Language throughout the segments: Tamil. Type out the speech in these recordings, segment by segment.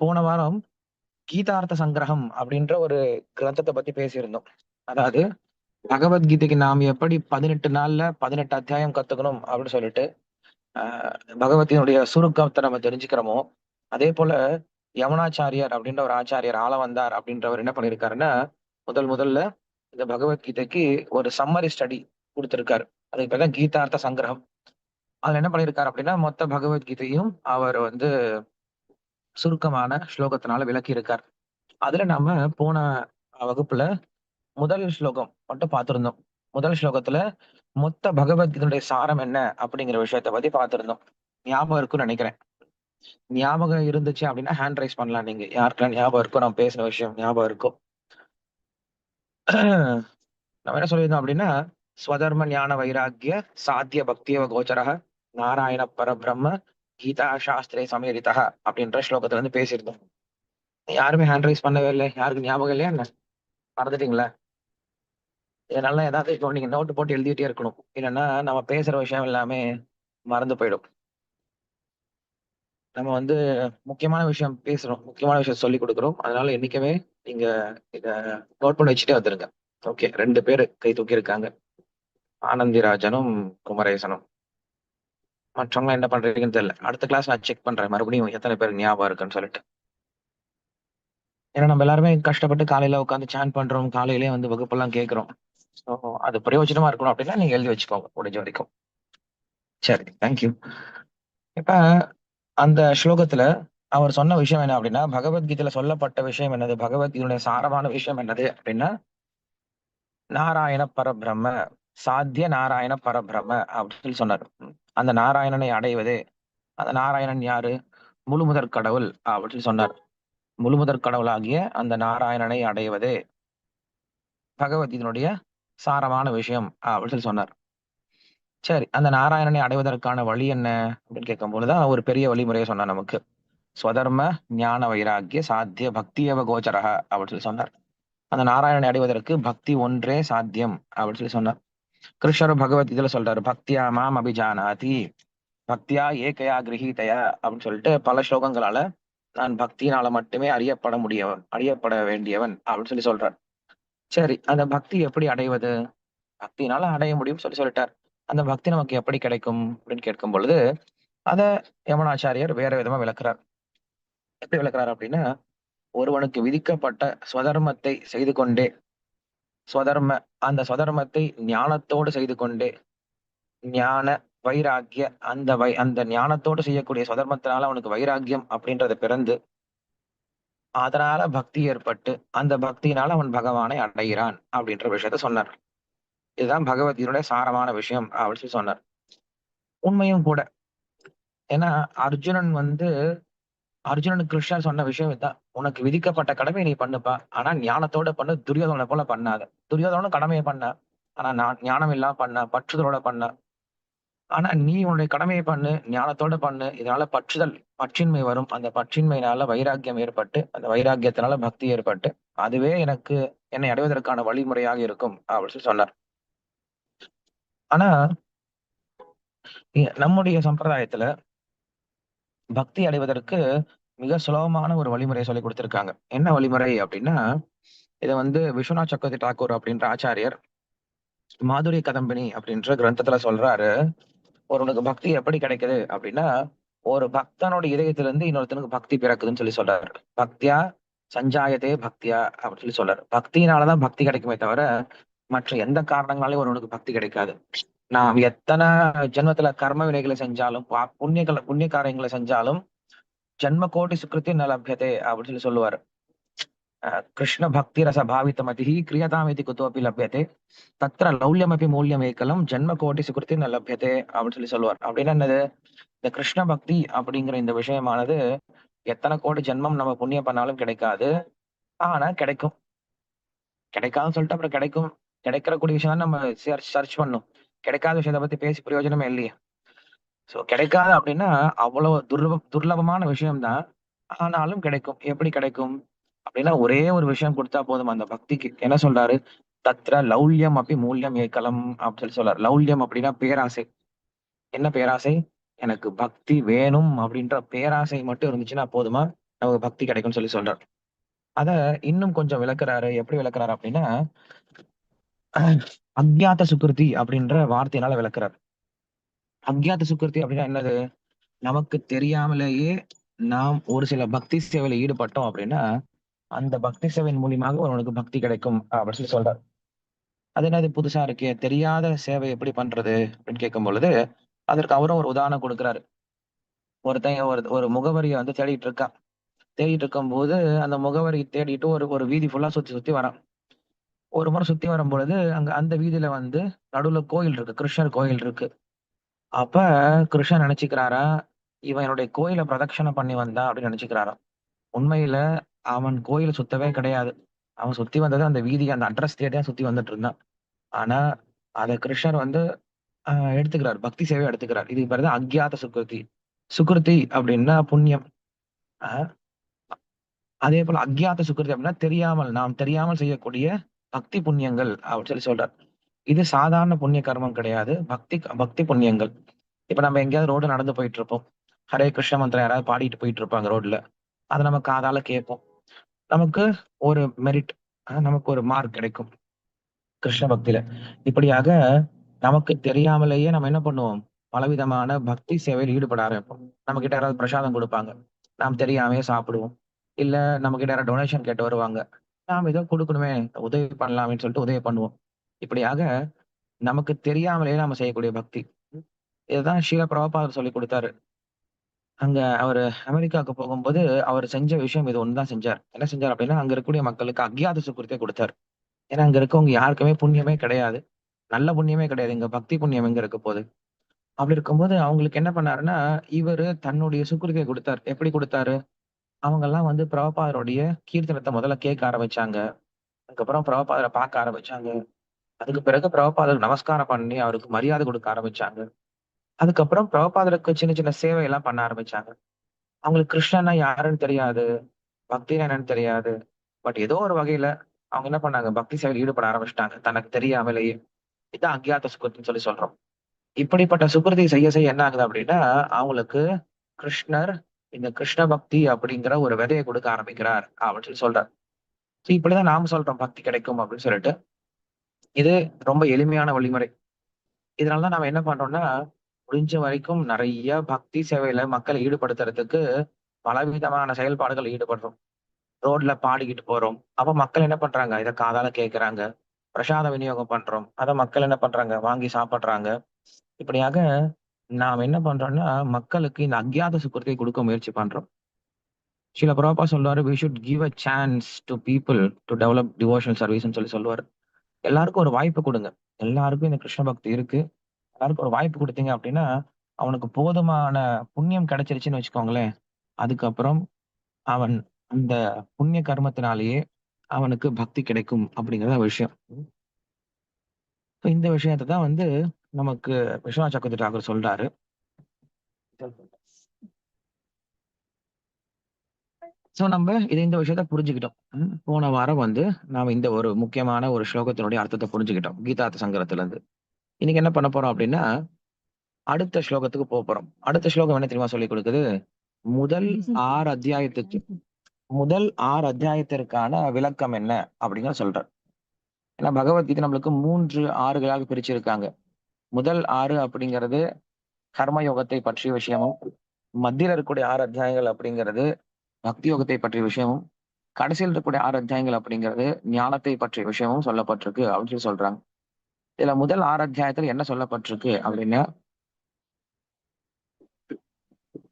போன வாரம் கீதார்த்த சங்கிரகம் அப்படின்ற ஒரு கிரந்தத்தை பத்தி பேசியிருந்தோம். அதாவது பகவத்கீதைக்கு நாம் எப்படி 18 நாள்ல 18 அத்தியாயம் கத்துக்கணும் அப்படின்னு சொல்லிட்டு ஆஹ் பகவத்தினுடைய சுருக்கத்தை நம்ம தெரிஞ்சுக்கிறோமோ, அதே போல யமுனாச்சாரியார் அப்படின்ற ஒரு ஆச்சாரியர் ஆள வந்தார் அப்படின்றவர் என்ன பண்ணியிருக்காருன்னா, முதல்ல இந்த பகவத்கீதைக்கு ஒரு சம்மரி ஸ்டடி கொடுத்திருக்காரு. அதுக்கு பேர் தான் கீதார்த்த சங்கிரகம். அதுல என்ன பண்ணியிருக்காரு அப்படின்னா, மொத்த பகவத்கீதையும் அவர் சுருக்கமான ஸ்லோகத்தினால விளக்கி இருக்கார். அதுல நாம போன வகுப்புல முதல் ஸ்லோகம் மட்டும் பார்த்திருந்தோம். முதல் ஸ்லோகத்துல மொத்த பகவத்கீதையுடைய சாரம் என்ன அப்படிங்கிற விஷயத்த பத்தி பார்த்திருந்தோம். ஞாபகம் இருக்குன்னு நினைக்கிறேன். ஞாபகம் இருந்துச்சு அப்படின்னா ஹேண்ட் ரைஸ் பண்ணலாம். நீங்க யாருக்கெல்லாம் ஞாபகம் இருக்கோ, நம்ம பேசின விஷயம் ஞாபகம் இருக்கும். நம்ம என்ன சொல்லியிருந்தோம் அப்படின்னா, ஸ்வதர்ம ஞான வைராக்கிய சாத்திய பக்தியவ கோச்சரக நாராயண பரபிரம்ம கீதா சாஸ்திரே சமேரிதா அப்படின்ற ஸ்லோகத்துல இருந்து பேசியிருந்தோம். யாருமே ஹேண்ட் ரைஸ் பண்ணவே இல்லை. யாருக்கு ஞாபகம் இல்லையா என்ன? மறந்துட்டீங்களா? இதனால ஏதாவது இப்போ நீங்க நோட்டு போட்டு எழுதிட்டே இருக்கணும். இல்லைன்னா நம்ம பேசுற விஷயம் எல்லாமே மறந்து போயிடும். நம்ம முக்கியமான விஷயம் பேசுறோம், முக்கியமான விஷயம் சொல்லி கொடுக்குறோம். அதனால என்னைக்குமே நீங்க இத நோட் பண்ணி வச்சுட்டே வந்துருங்க. ஓகே, 2 பேரு கை தூக்கி இருக்காங்க, ஆனந்திராஜனும் குமரேசனும். மற்றவங்க என்ன பண்றீங்கன்னு தெரியல. அடுத்த கிளாஸ் நான் செக் பண்றேன் மறுபடியும் எத்தனை பேர் ஞாபகம் இருக்குன்னு சொல்லிட்டு. ஏன்னா நம்ம எல்லாருமே கஷ்டப்பட்டு காலையில உட்காந்து சான் பண்றோம், காலையிலேயே வகுப்பெல்லாம் கேட்கிறோம். ஸோ அது பிரயோஜனமா இருக்கணும் அப்படின்னா நீங்க எழுதி வச்சுக்கோங்க முடிஞ்ச வரைக்கும். சரி, தேங்க்யூ. இப்ப அந்த ஸ்லோகத்துல அவர் சொன்ன விஷயம் என்ன அப்படின்னா, பகவத்கீதையில சொல்லப்பட்ட விஷயம் என்னது, பகவத்கீதையுடைய சாரமான விஷயம் என்னது அப்படின்னா, நாராயண பரபிரம்ம, சாத்திய நாராயண பரபிரம்ம அப்படின்னு சொல்லி சொன்னார். அந்த நாராயணனை அடைவது, அந்த நாராயணன் யாரு? முழுமுதற் கடவுள் அப்படின்னு சொல்லி சொன்னார். முழுமுதற் கடவுளாகிய அந்த நாராயணனை அடைவதே பகவத்கீதையினுடைய சாரமான விஷயம் அப்படின்னு சொல்லி சொன்னார். சரி, அந்த நாராயணனை அடைவதற்கான வழி என்ன அப்படின்னு கேட்கும் பொழுதுதான் ஒரு பெரிய வழிமுறையை சொன்னார் நமக்கு. ஸ்வதர்ம ஞான வைராக்கிய சாத்திய பக்தியவ கோச்சரக அப்படின்னு சொல்லி சொன்னார். அந்த நாராயணனை அடைவதற்கு பக்தி ஒன்றே சாத்தியம் அப்படின்னு சொல்லி சொன்னார். கிருஷ்ணர் பகவத்கீதையில சொல்றாரு, பக்தியா மாம் அபிஜானாதி பக்தியா ஏகயா கிரகீதயா அப்படின்னு சொல்லிட்டு பல ஸ்லோகங்களால நான் பக்தியினால மட்டுமே அறியப்பட வேண்டியவன் அப்படின்னு சொல்லி சொல்றார். சரி, அந்த பக்தி எப்படி அடைவது? பக்தினால அடைய முடியும்னு சொல்லிட்டார். அந்த பக்தி நமக்கு எப்படி கிடைக்கும் அப்படின்னு கேட்கும் பொழுது அத யமுனாச்சாரியார் வேற விதமா விளக்குறார். எப்படி விளக்குறாரு அப்படின்னா, ஒருவனுக்கு விதிக்கப்பட்ட ஸ்வதர்மத்தை செய்து கொண்டே, ஸ்வதர்ம அந்த ஸ்வதர்மத்தை ஞானத்தோடு செய்து கொண்டே, ஞான வைராக்கிய அந்த ஞானத்தோடு செய்யக்கூடிய ஸ்வதர்மத்தினால அவனுக்கு வைராக்கியம் அப்படின்றது பிறந்து, அதனால பக்தி ஏற்பட்டு, அந்த பக்தியினால அவன் பகவானை அடைகிறான் அப்படின்ற விஷயத்த சொன்னார். இதுதான் பகவத்கீதையுடைய சாரமான விஷயம் அப்படின்னு சொல்லி சொன்னார். உண்மையும் கூட. ஏன்னா அர்ஜுனன் அர்ஜுனனுக்கு கிருஷ்ணர் சொன்ன விஷயம் இதான், உனக்கு விதிக்கப்பட்ட கடமை நீ பண்ணுப்பா, ஆனா ஞானத்தோட பண்ணு, துரியோதனை போல பண்ணாத. துரியோதனும் கடமையை பண்ண, ஆனா நான் ஞானம் இல்லாம பண்ண, பற்றுதலோட பண்ண. ஆனா நீ உன்னுடைய கடமையை பண்ணு, ஞானத்தோட பண்ணு. இதனால பற்றின்மை வரும். அந்த பற்றின்மையினால வைராக்கியம் ஏற்பட்டு, அந்த வைராக்கியத்தினால பக்தி ஏற்பட்டு, அதுவே என்னை அடைவதற்கான வழிமுறையாக இருக்கும் அப்படின்னு சொல்லி சொன்னார். ஆனா நம்முடைய சம்பிரதாயத்துல பக்தி அடைவதற்கு மிக சுலபமான ஒரு வழிமுறையை சொல்லி கொடுத்திருக்காங்க. என்ன வழிமுறை அப்படின்னா, இதை விஸ்வநாத் சக்கரவர்த்தி டாக்கூர் அப்படின்ற ஆச்சாரியர் மாதுரிய கதம்பினி அப்படின்ற கிரந்தத்துல சொல்றாரு. ஒருவனுக்கு பக்தி எப்படி கிடைக்குது அப்படின்னா, ஒரு பக்தனோட இதயத்திலிருந்து இன்னொருத்தனுக்கு பக்தி பிறக்குதுன்னு சொல்லி சொல்றாரு. பக்தியா சஞ்சாயத்தே பக்தியா அப்படின்னு சொல்லி சொல்றாரு. பக்தியினாலதான் பக்தி கிடைக்குமே தவிர மற்ற எந்த காரணங்களாலையும் ஒருவனுக்கு பக்தி கிடைக்காது. நாம் எத்தனை ஜென்மத்துல கர்ம வினைகளை செஞ்சாலும், புண்ணிய காரியங்களை செஞ்சாலும், ஜென்ம கோடி சுக்கிருத்தி ந லப்யதே அப்படின்னு சொல்லி சொல்லுவாரு. கிருஷ்ண பக்தி ரச பாவித மதிஹி கிரியதாமிதி குதோபி லப்யதே தத்ர லௌல்யமபி மூல்யம் ஏக்கலம் ஜென்ம கோடி சுகிருத்தி ந லப்யதே அப்படின்னு சொல்லி சொல்லுவார். அப்படின்னா என்னது? இந்த கிருஷ்ண பக்தி அப்படிங்கிற இந்த விஷயமானது எத்தனை கோடி ஜென்மம் நம்ம புண்ணியம் பண்ணாலும் கிடைக்காது. ஆனா கிடைக்கும். கிடைக்காதுன்னு சொல்லிட்டு அப்புறம் கிடைக்கும், கிடைக்கிற கூடிய விஷயம் தான் நம்ம சர்ச் பண்ணும். கிடைக்காத விஷயத்தை பத்தி பேசி பிரயோஜனமே இல்லையே. சோ கிடைக்காது அப்படின்னா அவ்வளவு துர்லபமான விஷயம்தான். ஆனாலும் கிடைக்கும். எப்படி கிடைக்கும் அப்படின்னா, ஒரே ஒரு விஷயம் கொடுத்தா போதும் அந்த பக்திக்கு. என்ன சொல்றாரு? தத்ர லௌல்யம் அப்படி மூல்யம் ஏக்கலம் அப்படின்னு சொல்லி சொல்றாரு. லௌல்யம் அப்படின்னா பேராசை. என்ன பேராசை? எனக்கு பக்தி வேணும் அப்படின்ற பேராசை மட்டும் இருந்துச்சுன்னா போதுமா, நமக்கு பக்தி கிடைக்கும்னு சொல்லி சொல்றார். அத இன்னும் கொஞ்சம் விளக்குறாரு. எப்படி விளக்குறாரு அப்படின்னா, அக்ஞாத சுக்ருதி அப்படின்ற வார்த்தையினால விளக்குறார். அக்ஞாத சுக்ருதி அப்படின்னா என்னது? நமக்கு தெரியாமலேயே நாம் ஒரு சில பக்தி சேவையில ஈடுபட்டோம் அப்படின்னா, அந்த பக்தி சேவையின் மூலியமாக உனக்கு பக்தி கிடைக்கும் அப்படின்னு சொல்லி சொல்றார். அது என்னது புதுசா இருக்கே! தெரியாத சேவை எப்படி பண்றது? அப்படின்னு கேட்கும் பொழுது, அதற்கு அவரும் ஒரு உதாரணம் குடுக்குறாரு. ஒருத்தன் ஒரு ஒரு முகவரிய வந்து தேடிட்டு இருக்கான். தேடிட்டு இருக்கும்போது, அந்த முகவரி தேடிட்டு ஒரு ஒரு வீதி ஃபுல்லா சுத்தி சுத்தி வரான். ஒரு முறை சுத்தி வரும்பொழுது, அங்க அந்த வீதியில வந்து நடுவுல கோயில் இருக்கு. கிருஷ்ணர் கோயில் இருக்கு. அப்ப கிருஷ்ணர் நெனச்சுக்கிறாராம், இவன் என்னுடைய கோயில பிரதட்சணம் பண்ணி வந்தான் அப்படின்னு நெனச்சுக்கிறாராம். உண்மையில அவன் கோயில சுத்தவே கிடையாது. அவன் சுத்தி வந்தது அந்த வீதி, அந்த அட்ரஸ் தேடி தான் சுத்தி வந்துட்டு இருந்தான். ஆனா, அத கிருஷ்ணர் வந்து எடுத்துக்கிறார். பக்தி சேவையா எடுத்துக்கிறார். இதுக்கு பேரு தான் அக்ஞாத சுக்ருதி. சுக்ருதி அப்படின்னா புண்ணியம். அ அதேபோல அக்ஞாத சுக்ருதி அப்படின்னா தெரியாமல், நாம் தெரியாமல் செய்யக்கூடிய பக்தி புண்ணியங்கள் அப்படின்னு சொல்லி சொல்றார். இது சாதாரண புண்ணிய கர்மம் கிடையாது. பக்தி பக்தி புண்ணியங்கள். இப்ப நம்ம எங்கேயாவது ரோடு நடந்து போயிட்டு இருப்போம். ஹரே கிருஷ்ண மந்திரம் யாராவது பாடிட்டு போயிட்டு இருப்பாங்க ரோட்ல. அத நம்ம காதால கேட்போம். நமக்கு ஒரு மெரிட் நமக்கு ஒரு மார்க் கிடைக்கும். கிருஷ்ண பக்தியில. இப்படியாக நமக்கு தெரியாமலேயே நம்ம என்ன பண்ணுவோம்? பலவிதமான பக்தி சேவையில் ஈடுபட ஆரம்பிப்போம். நம்மகிட்ட யாராவது பிரசாதம் குடுப்பாங்க. நாம் தெரியாமயே சாப்பிடுவோம். இல்ல நம்மகிட்ட யாராவது டொனேஷன் கேட்டு வருவாங்க. நாம ஏதோ குடுக்கணுமே, உதவி பண்ணலாமேன்னு சொல்லிட்டு உதவி பண்ணுவோம். இப்படியாக நமக்கு தெரியாமலேயே நாம செய்யக்கூடிய பக்தி. இதுதான் ஸ்ரீல பிரபுபாதர் சொல்லிக் குடுத்தாரு. அங்க அவரு அமெரிக்காவுக்கு போகும்போது, அவரு செஞ்ச விஷயம் இது ஒண்ணு தான் செஞ்சார். என்ன செஞ்சார் அப்படின்னா, அங்க இருக்கக்கூடிய மக்களுக்கு அக்ஞாத சுக்கிரத்த குடுத்தாரு. ஏன்னா, அங்க இருக்கவங்க யாருக்குமே புண்ணியமே கிடையாது. நல்ல புண்ணியமே கிடையாது. இங்க பக்தி புண்ணியம் எங்க இருக்க போது? அப்படி இருக்கும்போது அவங்களுக்கு என்ன பண்ணாருன்னா, இவரு தன்னுடைய சுக்கிரதைய குடுத்தார். எப்படி குடுத்தாரு? அவங்கலாம் வந்து பிரபுபாதருடைய கீர்த்தனத்த முதல்ல கேட்க ஆரம்பிச்சாங்க. அதுக்கப்புறம் பிரபுபாதர பார்க்க ஆரம்பிச்சாங்க. அதுக்கு பிறகு பிரபுபாதருக்கு நமஸ்காரம் பண்ணி அவருக்கு மரியாதை குடுக்க ஆரம்பிச்சாங்க. அதுக்கப்புறம் பிரபுபாதருக்கு சின்ன சின்ன சேவை எல்லாம் பண்ண ஆரம்பிச்சாங்க. அவங்களுக்கு கிருஷ்ணன்னா யாருன்னு தெரியாது. பக்தினா என்னன்னு தெரியாது. பட் ஏதோ ஒரு வகையில அவங்க என்ன பண்ணாங்க? பக்தி சேவையில ஈடுபட ஆரம்பிச்சுட்டாங்க. தனக்கு தெரியாமலேயே. இதான் அக்ஞாத சுகிருத்தின்னு சொல்லி சொல்றோம். இப்படிப்பட்ட சுகிருதி செய்ய செய்ய என்ன ஆகுது அப்படின்னா, அவங்களுக்கு கிருஷ்ணர் இந்த கிருஷ்ண பக்தி அப்படிங்கிற ஒரு விதைய குடுக்க ஆரம்பிக்கிறார் அப்படின்னு சொல்லி சொல்றார். இப்படிதான் நாம சொல்றோம் பக்தி கிடைக்கும் அப்படின்னு சொல்லிட்டு. இது ரொம்ப எளிமையான வழிமுறை. இதனால தான் நாம என்ன பண்றோம்னா, முடிஞ்ச வரைக்கும் நெறைய பக்தி சேவையில மக்கள ஈடுபடுத்துறதுக்கு பலவிதமான செயல்பாடுகள் ஈடுபடுறோம். ரோட்ல பாடிக்கிட்டு போறோம். அப்ப மக்கள் என்ன பண்றாங்க? இத காதால கேட்கறாங்க. பிரசாத விநியோகம் பண்றோம். அத மக்கள் என்ன பண்றாங்க? வாங்கி சாப்பிடுறாங்க. இப்படியாக நாம் என்ன பண்றோம்னா, மக்களுக்கு இந்த அக்ஞாத சுக்கிரத்தை குடுக்க முயற்சி பண்றோம். ஸ்ரீல பிரபுபாத் சொல்லுவாரு, "we should give a chance to people to develop devotional சர்வீஸ்ன்னு" சொல்லி சொல்லுவாரு. எல்லாருக்கும் ஒரு வாய்ப்பு குடுங்க. எல்லாருக்கும் இந்த கிருஷ்ண பக்தி இருக்கு. எல்லாருக்கும் ஒரு வாய்ப்பு குடுத்தீங்க அப்படின்னா, அவனுக்கு போதுமான புண்ணியம் கிடைச்சிருச்சுன்னு வச்சுக்கோங்களேன். அதுக்கப்புறம் அவன் அந்த புண்ணிய கர்மத்தினாலேயே அவனுக்கு பக்தி கிடைக்கும் அப்படிங்கிறது தான் விஷயம். இந்த விஷயத்த தான் வந்து நமக்கு விஸ்வநாத் சக்கரவர்த்தி தாக்கூர் சொல்றாரு. சோ நம்ம இந்த விஷயத்த புரிஞ்சுக்கிட்டோம். போன வாரம் வந்து நாம இந்த ஒரு முக்கியமான ஒரு ஸ்லோகத்தினுடைய அர்த்தத்த புரிஞ்சுக்கிட்டோம். கீதார்த்த சங்கரத்துல இருந்து. இன்னைக்கு என்ன பண்ண போறோம் அப்படின்னா, அடுத்த ஸ்லோகத்துக்கு போறோம். அடுத்த ஸ்லோகம் என்ன தெரியுமா சொல்லிக் குடுக்குது? முதல் 6 அத்தியாயத்துக்கு முதல் 6 அத்தியாயத்திற்கான விளக்கம் என்ன அப்படிங்கிறத சொல்றார். ஏன்னா பகவத்கீதை நம்மளுக்கு 3 ஆறுகளாக பிரிச்சிருக்காங்க. முதல் 6 அப்படிங்கிறது கர்ம யோகத்தை பற்றிய விஷயமும், மத்தியில இருக்கக்கூடிய 6 அத்தியாயங்கள் அப்படிங்கிறது பக்தி யோகத்தை பற்றிய விஷயமும், கடைசியில் இருக்கக்கூடிய 6 அத்தியாயங்கள் அப்படிங்கிறது ஞானத்தை பற்றிய விஷயமும் சொல்லப்பட்டிருக்கு அப்படின்னு சொல்லி சொல்றாங்க. இதுல முதல் 6 அத்தியாயத்துல என்ன சொல்லப்பட்டிருக்கு அப்படின்னா,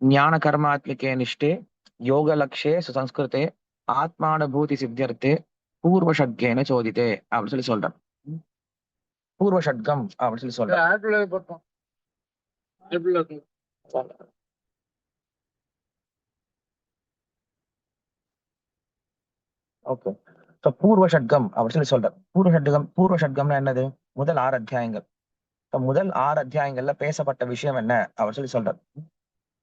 ஞான கர்மாத்மிகே நிஷ்டே, யோக லக்ஷே சுசம்ஸ்கிருதே, ஆத்மானுபூதி சித்தியர்த்தே, பூர்வ ஷட்கேன சோதித்தே அப்படின்னு சொல்லி சொல்றாங்க. பூர்வ ஷட்கம் அப்படின்னு சொல்லி சொல்றாங்க. ஓகே. சோ பூர்வ ஷட்கம் அப்படின்னு சொல்லி சொல்றார். பூர்வ ஷட்கம்னா என்னது? முதல் 6 அத்தியாயங்கள். முதல் 6 அத்தியாயங்கள்ல பேசப்பட்ட விஷயம் என்ன அப்படின்னு சொல்லி சொல்றார்.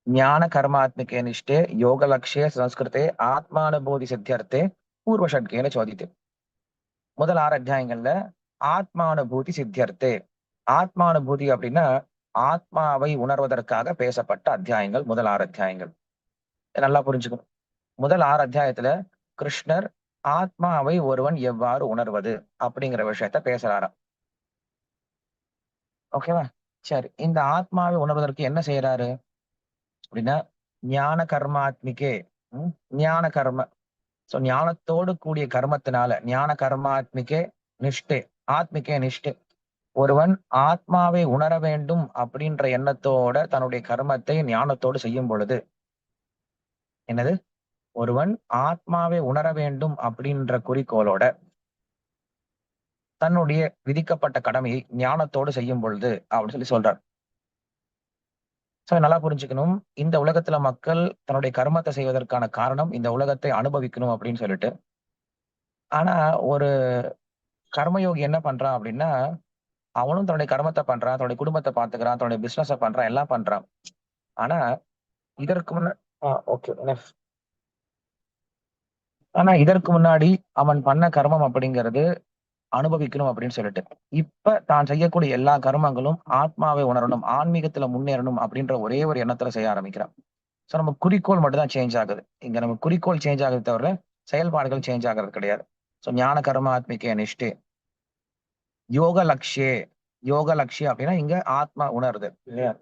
ஞான கர்மாத்மிகே நிஷ்டே யோக லக்ஷ்யே சம்ஸ்கிருதே ஆத்மானுபூதி சித்தியர்த்தே பூர்வ ஷட்கேன சோதித்தே. முதல் 6 அத்தியாயங்கள்ல ஆத்மானுபூதி சித்தியர்த்தே. ஆத்மானுபூதி அப்படின்னா ஆத்மாவை உணர்வதற்காக பேசப்பட்ட அத்தியாயங்கள் முதல் 6 அத்தியாயங்கள். இத நல்லா புரிஞ்சுக்கணும். முதல் 6 அத்தியாயத்துல கிருஷ்ணர் ஆத்மாவை ஒருவன் எவ்வாறு உணர்வது அப்படிங்கிற விஷயத்த பேசுறாராம். ஓகேவா? சரி. இந்த ஆத்மாவை உணர்வதற்கு என்ன செய்யறாரு அப்படின்னா, ஞான கர்மாத்மிகே ம் ஞான கர்ம. சோ ஞானத்தோடு கூடிய கர்மத்தினால ஞான கர்மாத்மிகே நிஷ்டே ஆத்மிகே நிஷ்டே. ஒருவன் ஆத்மாவை உணர வேண்டும் அப்படின்ற எண்ணத்தோட தன்னுடைய கர்மத்தை ஞானத்தோடு செய்யும் பொழுது, என்னது? ஒருவன் ஆத்மாவை உணர வேண்டும் அப்படின்ற குறிக்கோளோட தன்னுடைய விதிக்கப்பட்ட கடமையை ஞானத்தோடு செய்யும் பொழுது அப்படின்னு சொல்றார். சோ நல்லா புரிஞ்சுக்கணும். இந்த உலகத்துல மக்கள் தன்னுடைய கர்மத்தை செய்வதற்கான காரணம் இந்த உலகத்தை அனுபவிக்கணும் அப்படின்னு சொல்லிட்டு. ஆனா ஒரு கர்மயோகி என்ன பண்றான் அப்படின்னா, அவனும் தன்னுடைய கர்மத்த பண்றான், தன்னுடைய குடும்பத்த பார்த்துக்கிறான், தன்னுடைய பிசினஸ பண்றான், எல்லாம் பண்றான். ஆனா இதற்கு முன்ன ஓகே. ஆனா இதற்கு முன்னாடி அவன் பண்ண கர்மம் அப்படிங்கிறது அனுபவிக்கணும் அப்படின்னு சொல்லிட்டு. இப்ப தான் செய்யக்கூடிய எல்லா கர்மங்களும் ஆத்மாவை உணரணும், ஆன்மீகத்துல முன்னேறணும் அப்படின்ற ஒரே ஒரு எண்ணத்துல செய்ய ஆரம்பிக்கிறான். சோ நம்ம குறிக்கோள் மட்டும் தான் சேஞ்ச் ஆகுது. இங்க நம்ம குறிக்கோள் சேஞ்ச் ஆகுது தவிர, செயல்பாடுகள் சேஞ்ச் ஆகுறது கிடையாது. சோ ஞான கர்மாத்மிகே நிஷ்டே. யோக லக்ஷ்யே. யோக லக்ஷ்ய அப்படின்னா இங்க ஆத்மா உணருது. இல்லையா?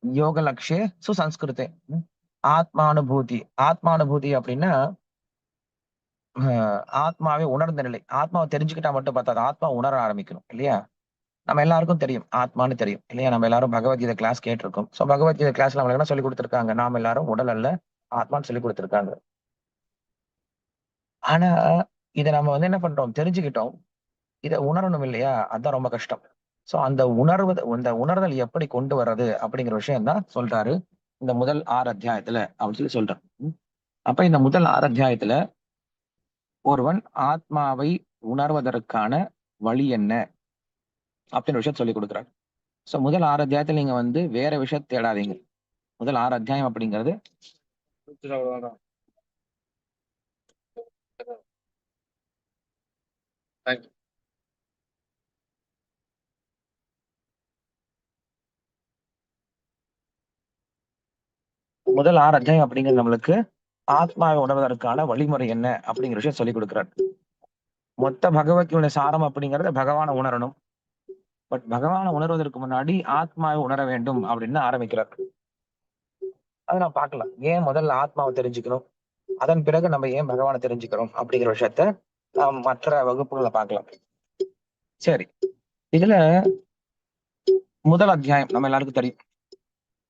யோக லக்ஷ்யே சுசம்ஸ்கிருதே. ம். ஆத்மானுபூதி. ஆத்மானுபூதி அப்படின்னா, ஆத்மாவே உணர்ந்த நிலை. ஆத்மாவ தெரிஞ்சுக்கிட்டா மட்டும் பத்தாது. ஆத்மா உணர ஆரம்பிக்கணும். இல்லையா? நம்ம எல்லாருக்கும் தெரியும். ஆத்மான்னு தெரியும். இல்லையா? நம்ம எல்லாரும் பகவத்கீதை கிளாஸ் கேட்டிருக்கோம். சோ பகவத்கீதை கிளாஸ்ல நம்மளுக்கு என்ன சொல்லிக் குடுத்திருக்காங்க? நாம எல்லாரும் உடல் அல்ல, ஆத்மான்னு சொல்லிக் குடுத்திருக்காங்க. ஆனா, இத நம்ம என்ன பண்றோம்? தெரிஞ்சுக்கிட்டோம். இத உணரணும் இல்லையா? அதான் ரொம்ப கஷ்டம். சோ அந்த உணர்தல் எப்படி கொண்டு வர்றது? அப்படிங்கிற விஷயம் தான் சொல்றாரு. இந்த முதல் 6 அத்தியாயத்துல அப்படின்னு சொல்றார். அப்ப இந்த முதல் 6 அத்தியாயத்துல ஒருவன் ஆத்மாவை உணர்வதற்கான வழி என்ன? அப்படின்ற விஷயத்த சொல்லிக் குடுக்குறார். சோ முதல் 6 அத்தியாயத்துல நீங்க வேற விஷயத்த தேடாதீங்க. முதல் 6 அத்தியாயம் அப்படிங்கிறது முதல் 6 அத்தியாயம் அப்படிங்கிறது நம்மளுக்கு ஆத்மாவை உணர்வதற்கான வழிமுறை என்ன? அப்படிங்கிற விஷயம் சொல்லிக் குடுக்குறார். மொத்த பகவத்கீதையோட சாரம் அப்படிங்கிறது பகவான உணரணும். பட் பகவான உணர்வதற்கு முன்னாடி ஆத்மாவை உணர வேண்டும் அப்படின்னு ஆரம்பிக்கிறார். அத நான் பார்க்கலாம். ஏன் முதல்ல ஆத்மாவை தெரிஞ்சுக்கணும்? அதன் பிறகு நம்ம ஏன் பகவான தெரிஞ்சுக்கிறோம்? அப்படிங்கிற விஷயத்த நாம் மற்ற வகுப்புகள்ல பார்க்கலாம். சரி. இதுல முதல் அத்தியாயம் நம்ம எல்லாருக்கும் தெரியும்.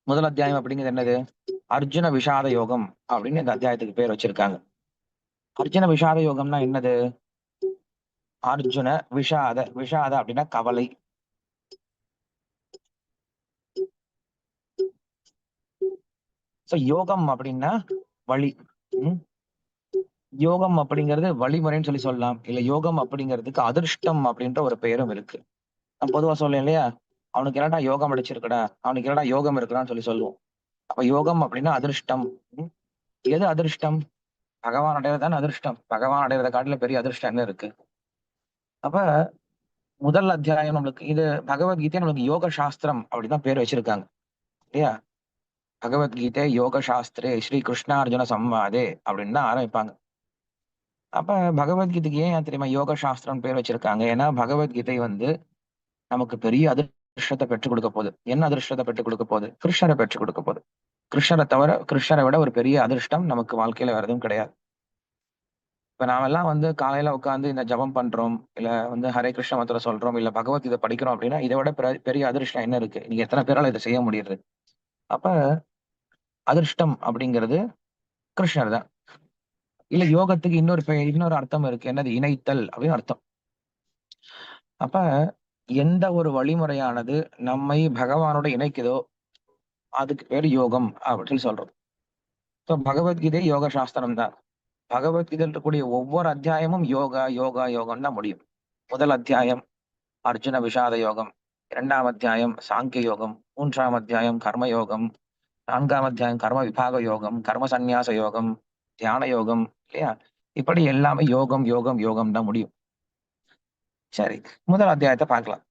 முதல் அத்தியாயம் அப்படிங்கிறது என்னது? அர்ஜுன விஷாத யோகம் அப்படின்னு இந்த அத்தியாயத்துக்கு பேர் வச்சிருக்காங்க. அர்ஜுன விஷாத யோகம்னா என்னது? அர்ஜுன விஷாத அப்படின்னா கவலை. சோ யோகம் அப்படின்னா வழி. ம். யோகம் அப்படிங்கிறது வழிமுறைன்னு சொல்லலாம். இல்ல யோகம் அப்படிங்கிறதுக்கு அதிர்ஷ்டம் அப்படின்ற ஒரு பெயரும் இருக்கு. நான் பொதுவா சொல்லேன் இல்லையா? அவனுக்கு என்னடா யோகம் அடிச்சிருக்குடா, அவனுக்கு என்னடா யோகம் இருக்குடான்னு சொல்லுவோம். அப்ப யோகம் அப்படின்னா அதிர்ஷ்டம். ம். எது அதிர்ஷ்டம்? பகவான் அடையறது தானே அதிர்ஷ்டம். பகவான் அடையறத காட்டிலும் பெரிய அதிர்ஷ்டம் என்ன இருக்கு? அப்ப முதல் அத்தியாயம் நம்மளுக்கு இது பகவத்கீதை நம்மளுக்கு யோக சாஸ்திரம் அப்படிதான் பேர் வச்சிருக்காங்க. இல்லையா? பகவத்கீதை யோக சாஸ்திரே ஸ்ரீ கிருஷ்ணார்ஜுன சம்வாதே அப்படின்னு தான் ஆரம்பிப்பாங்க. அப்ப பகவத்கீதைக்கு ஏன் தெரியுமா யோக சாஸ்திரம் பேர் வச்சிருக்காங்க? ஏன்னா பகவத்கீதை நமக்கு பெரிய அதிர்ஷ்டத்தை பெற்றுக் கொடுக்க போகுது. என்ன அதிர்ஷ்டத்தை பெற்றுக் கொடுக்க போகுது? கிருஷ்ணரை பெற்றுக் கொடுக்க போகுது. கிருஷ்ணரை விட ஒரு பெரிய அதிர்ஷ்டம் நமக்கு வாழ்க்கையில வேற எதுவும் கிடையாது. இப்ப நாமெல்லாம் காலையில உட்கார்ந்து இந்த ஜபம் பண்றோம், இல்ல ஹரே கிருஷ்ண மந்திரம் சொல்றோம், இல்ல பகவத்கீதை படிக்கிறோம் அப்படின்னா இதை விட பெரிய அதிர்ஷ்டம் என்ன இருக்கு? நீங்க எத்தனை பேரால இதை செய்ய முடியுது? அப்ப அதிர்ஷ்டம் அப்படிங்கிறது கிருஷ்ணர் தான். இல்ல யோகத்துக்கு இன்னொரு அர்த்தம் இருக்கு. என்னது? இணைத்தல் அப்படின்னு அர்த்தம். அப்ப எந்த ஒரு வழிமுறையானது நம்மை பகவானோட இணைக்குதோ அதுக்கு பேரு யோகம் அப்படின்னு சொல்றோம். So பகவத்கீதை யோக சாஸ்திரம் தான். பகவத்கீதையில் இருக்கக்கூடிய ஒவ்வொரு அத்தியாயமும் யோகா யோகா யோகம் தான் முடியும். முதல் அத்தியாயம் அர்ஜுன விஷாத யோகம், 2ஆம் அத்தியாயம் சாங்கிய யோகம், 3ஆம் அத்தியாயம் கர்ம யோகம், 4ஆம் அத்தியாயம் கர்ம விபாக யோகம், கர்ம சந்நியாச யோகம், தியான யோகம். இல்லையா? இப்படி எல்லாமே யோகம் யோகம் யோகம் தான் முடியும். சரி. முதல் அத்தியாயத்தை பார்க்கலாம்.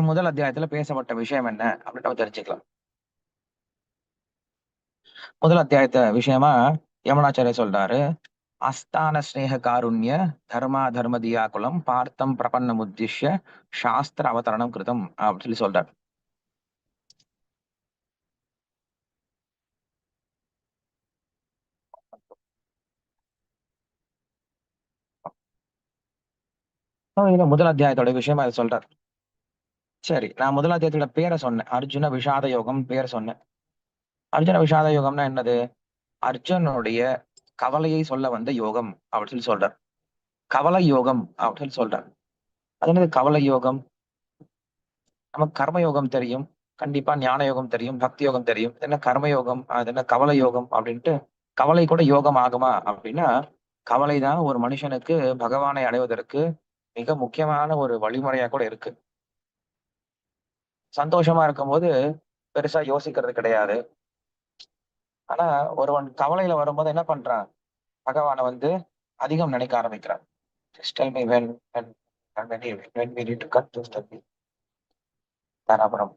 முதல் அத்தியாயத்துல பேசப்பட்ட விஷயம் என்ன அப்படின்னு நம்ம தெரிஞ்சுக்கலாம். முதல் அத்தியாயத்த விஷயமா யமுனாச்சாரிய சொல்றாரு. அஸ்தான ஸ்நேக காருண்ய தர்மா தர்ம தியாகுலம் பார்த்தம் பிரபன்னம் உத்திஷ்ய சாஸ்திர அவதரணம் கிருதம் அப்படின்னு சொல்லி சொல்றாரு. இதுல முதல் அத்தியாயத்தோட விஷயமா அதை சொல்றாரு. சரி, நான் முதல் அத்தியாயத்தோட பேரை சொன்னேன். அர்ஜுன விஷாத யோகம் பேர் சொன்னேன். அர்ஜுன விஷாத யோகம்னா என்னது? அர்ஜுனுடைய கவலையை சொல்ல வந்த யோகம் அப்படின்னு சொல்லி சொல்றார். கவலை யோகம் அப்படின்னு சொல்லி சொல்றார். அது என்னது கவலை யோகம்? நமக்கு கர்ம யோகம் தெரியும், கண்டிப்பா ஞான யோகம் தெரியும், பக்தி யோகம் தெரியும். இது என்ன கர்ம யோகம், அது என்ன கவலை யோகம் அப்படின்ட்டு. கவலை கூட யோகம் ஆகுமா அப்படின்னா, கவலை தான் ஒரு மனுஷனுக்கு பகவானை அடைவதற்கு மிக முக்கியமான ஒரு வழிமுறையா கூட இருக்கு. சந்தோஷமா இருக்கும்போது பெருசா யோசிக்கிறது கிடையாது. ஆனா ஒருவன் கவலையில வரும்போது என்ன பண்றான்? பகவானை அதிகம் நினைக்க ஆரம்பிக்கிறான். Just tell me when we need to cut this topic. Dharapuram.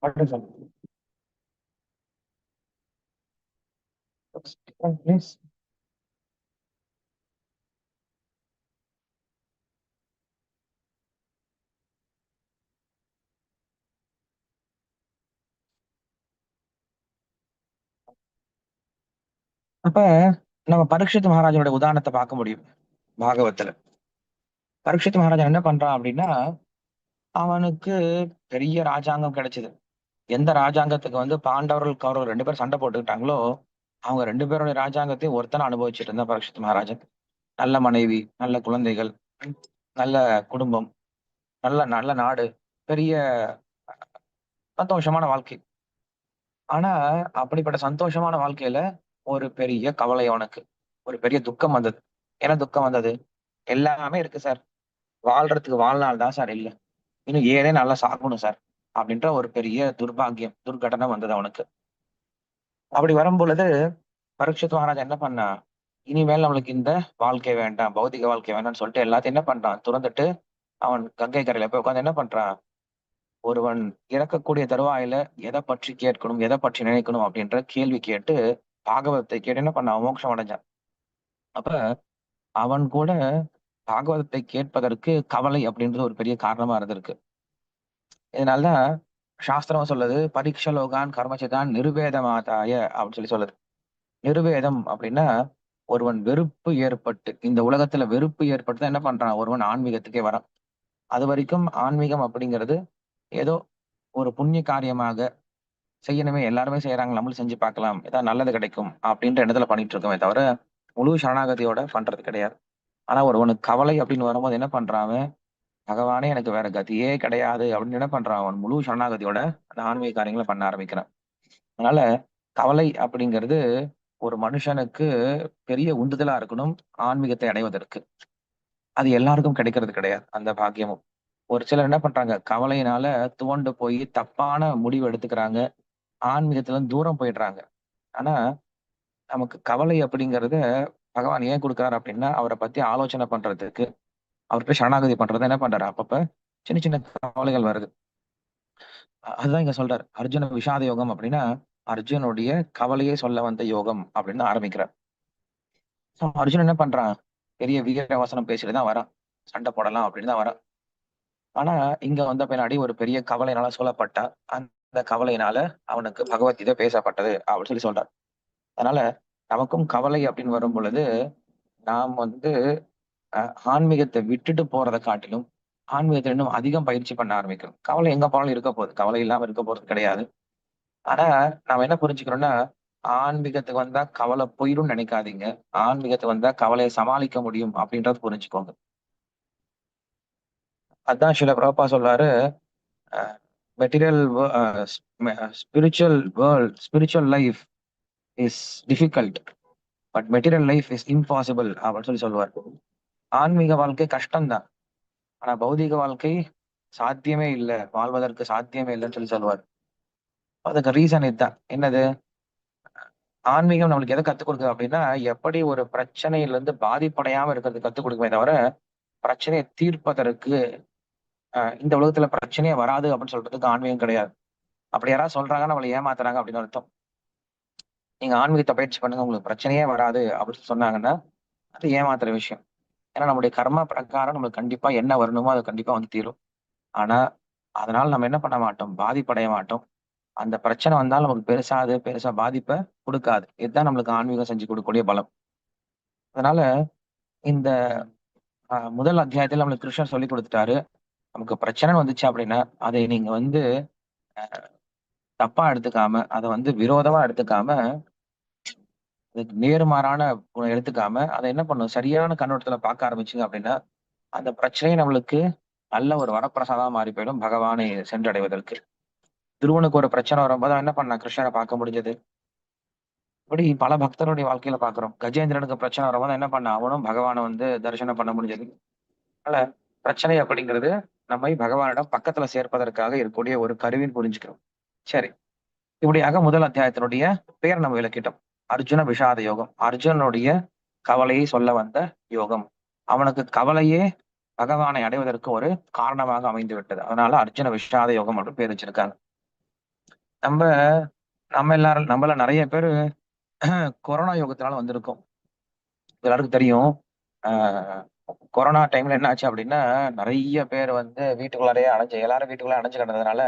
What is it? Looks different, please. அப்ப நம்ம பரீட்சித் மகாராஜனோட உதாரணத்தை பார்க்க முடியும் பாகவத்துல. பரீட்சித் மகாராஜன் என்ன பண்றான் அப்படின்னா, அவனுக்கு பெரிய ராஜாங்கம் கிடைச்சது. எந்த ராஜாங்கத்துக்கு பாண்டவர்கள் கௌரவர்கள் 2 பேரும் சண்டை போட்டுக்கிட்டாங்களோ, அவங்க 2 பேருடைய ராஜாங்கத்தையும் ஒருத்தனை அனுபவிச்சுட்டு இருந்தா பரீட்சித் மகாராஜன். நல்ல மனைவி, நல்ல குழந்தைகள், நல்ல குடும்பம், நல்ல நல்ல நாடு, பெரிய சந்தோஷமான வாழ்க்கை. ஆனா அப்படிப்பட்ட சந்தோஷமான வாழ்க்கையில ஒரு பெரிய கவலை அவனுக்கு. ஒரு பெரிய துக்கம் வந்தது. என்ன துக்கம் வந்தது? எல்லாமே இருக்கு சார். வாழ்றதுக்கு வாழ்நாள் தான் சார் இல்ல. இன்னும் 7 நல்லா சாகணும் சார். அப்படின்ற ஒரு பெரிய துர்பாக்கியம், துர்கடனை வந்தது அவனுக்கு. அப்படி வரும் பொழுது பரீட்சித் மகாராஜா என்ன பண்ணா? இனிமேல் நம்மளுக்கு இந்த வாழ்க்கை வேண்டாம், பௌதிக வாழ்க்கை வேண்டாம்னு சொல்லிட்டு எல்லாத்தையும் என்ன பண்றான்? துறந்துட்டு அவன் கங்கை கரையில போய் உட்காந்து என்ன பண்றான்? ஒருவன் இறக்கக்கூடிய தருவாயில எதை பற்றி கேட்கணும், எதை பற்றி நினைக்கணும் அப்படின்ற கேள்வி கேட்டு பாகவத்தை கேட்டு என்ன பண்ணான்? மோட்சம் அடைஞ்சான். அப்ப அவன் கூட பாகவதத்தை கேட்பதற்கு கவலை அப்படின்றது ஒரு பெரிய காரணமா இருந்திருக்கு. இதனாலதான் சாஸ்திரம் சொல்லுது, பரீட்ச லோகான் கர்மச்சிதான் நிருவேதமாதாய அப்படின்னு சொல்லி சொல்லுது. நிருவேதம் அப்படின்னா ஒருவன் வெறுப்பு ஏற்பட்டு, இந்த உலகத்துல வெறுப்பு ஏற்பட்டு தான் என்ன பண்றான்? ஒருவன் ஆன்மீகத்துக்கே வரான். அது வரைக்கும் ஆன்மீகம் அப்படிங்கிறது ஏதோ ஒரு புண்ணிய காரியமாக செய்யணுமே, எல்லாருமே செய்யறாங்க, நம்மளும் செஞ்சு பார்க்கலாம், ஏதாவது நல்லது கிடைக்கும் அப்படின்ற எண்ணத்துல பண்ணிட்டு இருக்கோமே தவிர முழு சரணாகதியோட பண்றது கிடையாது. ஆனா ஒருவனுக்கு கவலை அப்படின்னு வரும்போது என்ன பண்றான் அவன்? பகவானே எனக்கு வேற கதியே கிடையாது அப்படின்னு என்ன பண்றான்? அவன் முழு சரணாகதியோட அந்த ஆன்மீக காரியங்களை பண்ண ஆரம்பிக்கிறான். அதனால கவலை அப்படிங்கிறது ஒரு மனுஷனுக்கு பெரிய உந்துதலா இருக்கணும் ஆன்மீகத்தை அடைவதற்கு. அது எல்லாருக்கும் கிடைக்கிறது கிடையாது அந்த பாக்கியமும். ஒரு சிலர் என்ன பண்றாங்க? கவலையினால துவண்டு போய் தப்பான முடிவு எடுத்துக்கிறாங்க. ஆன்மீகத்துல இருந்து தூரம் போயிடுறாங்க. ஆனா நமக்கு கவலை அப்படிங்கறத பகவான் ஏன் கொடுக்குறாரு அப்படின்னா, அவரை பத்தி ஆலோசனை பண்றதுக்கு, அவர்கிட்ட சரணாகதி பண்றதை என்ன பண்றாரு? அப்பப்ப சின்ன சின்ன கவலைகள் வருது. அதுதான் இங்க சொல்றாரு. அர்ஜுன விஷாத யோகம் அப்படின்னா, அர்ஜுனுடைய கவலையை சொல்ல வந்த யோகம் அப்படின்னு ஆரம்பிக்கிறார். அர்ஜுன் என்ன பண்றான்? பெரிய வீர வசனம் பேசிட்டு தான் வரான். சண்டை போடலாம் அப்படின்னு தான் வரான். ஆனா இங்க வந்த பின்னாடி ஒரு பெரிய கவலையினால சூழப்பட்டா. அந்த கவலையினால அவனுக்கு பகவத்கீதை பேசப்பட்டது அப்படின்னு சொல்லி சொல்றார். அதனால நமக்கும் கவலை அப்படின்னு வரும் பொழுது, நாம் ஆன்மீகத்தை விட்டுட்டு போறதை காட்டிலும் ஆன்மீகத்தை இன்னும் அதிகம் பயிற்சி பண்ண ஆரம்பிக்கணும். கவலை எங்க போனாலும் இருக்க போகுது. கவலை இல்லாம இருக்க போறது கிடையாது. ஆனா நாம என்ன புரிஞ்சுக்கிறோம்னா, ஆன்மீகத்துக்கு வந்தா கவலை போயிடும்னு நினைக்காதீங்க. ஆன்மீகத்துக்கு வந்தா கவலையை சமாளிக்க முடியும் அப்படின்றத புரிஞ்சுக்கோங்க. அதான் சில பிரபா சொல்றாரு. Material spiritual life is difficult, but material life is impossible அப்படின்னு சொல்லி சொல்லுவார். ஆன்மீக வாழ்க்கை கஷ்டம்தான். ஆனா பௌதிக வாழ்க்கை சாத்தியமே இல்லை, வாழ்வதற்கு சாத்தியமே இல்லைன்னு சொல்லி சொல்லுவார். அதுக்கு ரீசன் இதுதான். என்னது? ஆன்மீகம் நம்மளுக்கு எதை கத்துக் கொடுக்குது அப்படின்னா, எப்படி ஒரு பிரச்சனையில இருந்து பாதிப்படையாம இருக்கிறது கத்துக் கொடுக்குமே தவிர, பிரச்சனையை தீர்ப்பதற்கு இந்த உலகத்துல பிரச்சனையே வராது அப்படின்னு சொல்றதுக்கு ஆன்மீகம் கிடையாது. அப்படி யாராவது சொல்றாங்க நம்மளை ஏமாத்துறாங்க அப்படின்னு அர்த்தம். நீங்க ஆன்மீகத்தை பயிற்சி பண்ணுங்க உங்களுக்கு பிரச்சனையே வராது அப்படின்னு சொன்னாங்கன்னா அது ஏமாத்துற விஷயம். ஏன்னா நம்முடைய கர்மா பிரகாரம் நம்மளுக்கு கண்டிப்பா என்ன வரணுமோ அது கண்டிப்பா வந்து தீரும். ஆனா அதனால நம்ம என்ன பண்ண மாட்டோம், பாதிப்படைய மாட்டோம். அந்த பிரச்சனை வந்தாலும் நமக்கு பெருசா பாதிப்பை கொடுக்காது. இதுதான் நம்மளுக்கு ஆன்மீகம் செஞ்சு கொடுக்கக்கூடிய பலம். அதனால இந்த முதல் அத்தியாயத்துல நம்மளுக்கு கிருஷ்ணர் சொல்லி கொடுத்துட்டாரு. நமக்கு பிரச்சனை வந்துச்சு அப்படின்னா அதை நீங்க வந்து தப்பா எடுத்துக்காம, அதை வந்து விரோதமா எடுத்துக்காம, அதுக்கு நேர்மாறான எடுத்துக்காம, அதை என்ன பண்ணும் சரியான கண்ணோட்டத்துல பார்க்க ஆரம்பிச்சீங்க அப்படின்னா அந்த பிரச்சனையை நம்மளுக்கு நல்ல ஒரு வரப்பிரசாதமா மாறி போயிடும் பகவானை சென்றடைவதற்கு. துருவனுக்கு ஒரு பிரச்சனை வரும்போது அவன் என்ன பண்ணான், கிருஷ்ணரை பார்க்க முடிஞ்சது. இப்படி பல பக்தருடைய வாழ்க்கையில பாக்குறோம். கஜேந்திரனுக்கு பிரச்சனை வரும்போது என்ன பண்ண, அவனும் பகவானை வந்து தரிசனம் பண்ண முடிஞ்சது. அதனால பிரச்சனை அப்படிங்கிறது நம்மை பகவானிடம் பக்கத்துல சேர்ப்பதற்காக இருக்கக்கூடிய ஒரு கருவின்னு புரிஞ்சுக்கிறோம். சரி, இப்படியாக முதல் அத்தியாயத்தினுடைய பெயர் நம்ம விளக்கிட்டோம். அர்ஜுன விஷாத யோகம். அர்ஜுனனுடைய கவலையை சொல்ல வந்த யோகம். அவனுக்கு கவலையே பகவானை அடைவதற்கு ஒரு காரணமாக அமைந்து விட்டது. அதனால அர்ஜுன விஷாத யோகம் அப்படின்னு பேர் வச்சிருக்காங்க. நம்ம நம்ம எல்லாரும் நம்மள நிறைய பேர் கொரோனா யோகத்தினால வந்திருக்கோம். எல்லாருக்கும் தெரியும். ஆஹ் கொரோனா டைம்ல என்ன ஆச்சு அப்படின்னா நிறைய பேர் வந்து வீட்டுக்குள்ளாரையே எல்லாரும் வீட்டுக்குள்ள அடைஞ்சு கிடந்ததுனால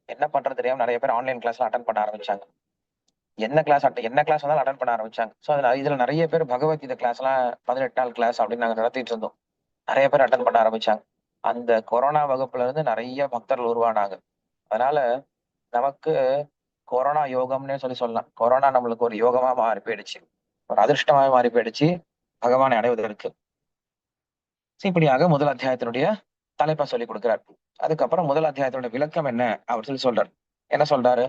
என்ன பண்றது தெரியாம நிறைய பேர் ஆன்லைன் கிளாஸ்ல அட்டன் பண்ண ஆரம்பிச்சாங்க. என்ன கிளாஸ் வந்தாலும் அட்டன் பண்ண ஆரம்பிச்சாங்க. ஸோ இதுல நிறைய பேர் பகவத்கீதை கிளாஸ் எல்லாம் 18 நாள் கிளாஸ் அப்படின்னு நாங்க நடத்திட்டு இருந்தோம். நிறைய பேர் அட்டன் பண்ண ஆரம்பிச்சாங்க. அந்த கொரோனா வகுப்புல இருந்து நிறைய பக்தர்கள் உருவானாங்க. அதனால நமக்கு கொரோனா யோகம்னே சொல்லலாம். கொரோனா நம்மளுக்கு ஒரு யோகமா மாறி போயிடுச்சு, ஒரு அதிர்ஷ்டமாக மாறி போயிடுச்சு பகவானை அடைவதற்கு. இப்படியாக முதல் அத்தியாயத்தினுடைய தலைப்பை சொல்லி கொடுக்கிறார். அதுக்கப்புறம் முதல் அத்தியாயத்தினுடைய விளக்கம் என்ன அப்படின்னு சொல்றாரு. என்ன சொல்றாரு,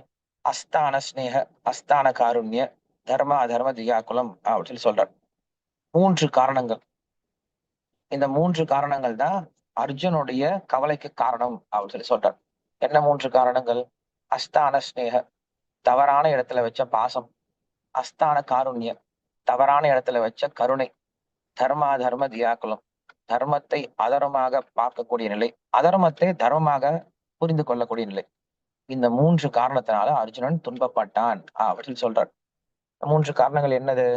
அஸ்தான ஸ்நேக அஸ்தான காருண்ய தர்ம அதர்ம தியாகுலம் அப்படின்னு சொல்றார். 3 காரணங்கள். இந்த 3 காரணங்கள் தான் அர்ஜுனுடைய கவலைக்கு காரணம் அப்படின்னு சொல்றார். என்ன 3 காரணங்கள்? அஸ்தான ஸ்நேக, தவறான இடத்துல வச்ச பாசம். அஸ்தான காருண்ய, தவறான இடத்துல வச்ச கருணை. தர்மா தர்ம தியாகுலம், தர்மத்தை அதர்மமாக பார்க்கக்கூடிய நிலை, அதர்மத்தை தர்மமாக புரிந்து கொள்ளக்கூடிய நிலை. இந்த 3 காரணத்தினால அர்ஜுனன் துன்பப்பட்டான் அப்படின்னு சொல்றார். 3 காரணங்கள் என்னது?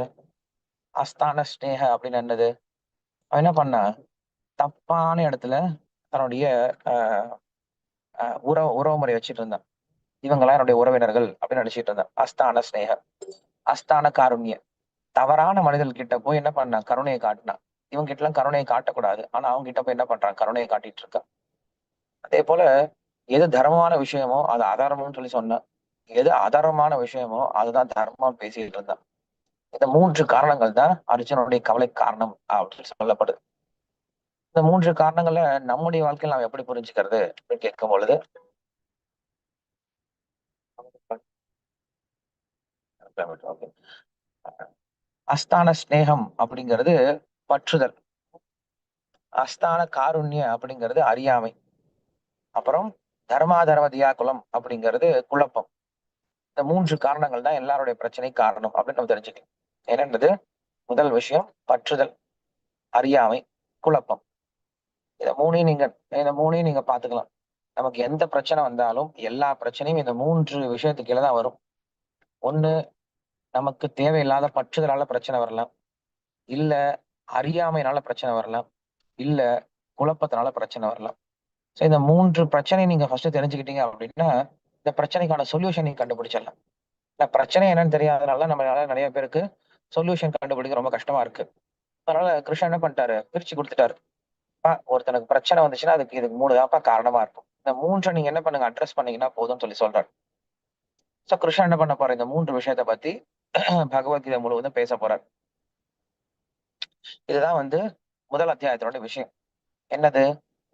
அஸ்தான ஸ்நேக அப்படின்னு என்னது? அவன் என்ன பண்ணா, தப்பான இடத்துல தன்னுடைய உறவு முறை வச்சுட்டு இருந்தான். இவங்கெல்லாம் என்னுடைய உறவினர்கள் அப்படின்னு நினைச்சிட்டு இருந்தான். அஸ்தான ஸ்நேக. அஸ்தான காருண்ய, தவறான மனிதர்கள் கிட்ட போய் என்ன பண்ணான், கருணையை காட்டினான். இவங்க கிட்ட எல்லாம் கருணையை காட்டக்கூடாது, ஆனா அவங்க கிட்ட போய் என்ன பண்றான், கருணையை காட்டிட்டு இருக்கான். அதே போல எது தர்மமான விஷயமோ அது அதர்மம்னு சொன்னான். எது அதர்மமான விஷயமோ அதுதான் தர்மம் பேசிட்டு இருந்தான். இந்த 3 காரணங்கள் தான் அர்ஜுனனுடைய கவலை காரணம் அப்படின்னு சொல்லப்படுது. இந்த 3 காரணங்களை நம்முடைய வாழ்க்கையில் நாம் எப்படி புரிஞ்சுக்கிறது அப்படின்னு கேட்கும் பொழுது, அஸ்தான ஸ்நேகம் அப்படிங்கிறது பற்றுதல். அஸ்தான காருண்ய அப்படிங்கிறது அறியாமை. அப்புறம் தர்மாதர்ம தியாகுலம் அப்படிங்கிறது குழப்பம். இந்த 3 காரணங்கள் தான் எல்லாருடைய பிரச்சனை காரணம் அப்படின்னு நம்ம தெரிஞ்சுக்கலாம். என்னன்றது முதல் விஷயம் பற்றுதல், அறியாமை, குழப்பம். இந்த மூணையும் நீங்க பாத்துக்கலாம். நமக்கு எந்த பிரச்சனை வந்தாலும் எல்லா பிரச்சனையும் இந்த 3 விஷயத்துக்கு கீழே தான் வரும். ஒண்ணு, நமக்கு தேவையில்லாத பற்றுதலால பிரச்சனை வரலாம். இல்ல அறியாமைனால பிரச்சனை வரலாம். இல்ல குழப்பத்தினால பிரச்சனை வரலாம். சோ இந்த 3 பிரச்சனையை நீங்க ஃபர்ஸ்ட் தெரிஞ்சுக்கிட்டீங்க அப்படின்னா இந்த பிரச்சனைக்கான சொல்யூஷன் நீங்க கண்டுபிடிச்சிடலாம். இந்த பிரச்சனை என்னன்னு தெரியாதனால நம்மளால நிறைய பேருக்கு சொல்யூஷன் கண்டுபிடிக்க ரொம்ப கஷ்டமா இருக்கு. அதனால கிருஷ்ணன் என்ன பண்ணிட்டாரு, பிரிச்சு கொடுத்துட்டாரு. ஒருத்தனுக்கு பிரச்சனை வந்துச்சுன்னா இதுக்கு 3 தான்ப்பா காரணமா இருக்கும். இந்த 3 நீங்க என்ன பண்ணுங்க, அட்ரஸ் பண்ணீங்கன்னா போதும்னு சொல்றாரு. சோ கிருஷ்ணன் என்ன பண்ண போற, இந்த 3 விஷயத்த பத்தி பகவத்கீதை முழுவதும் பேச போறார். இதுதான் வந்து முதல் அத்தியாயத்தோட விஷயம். என்னது,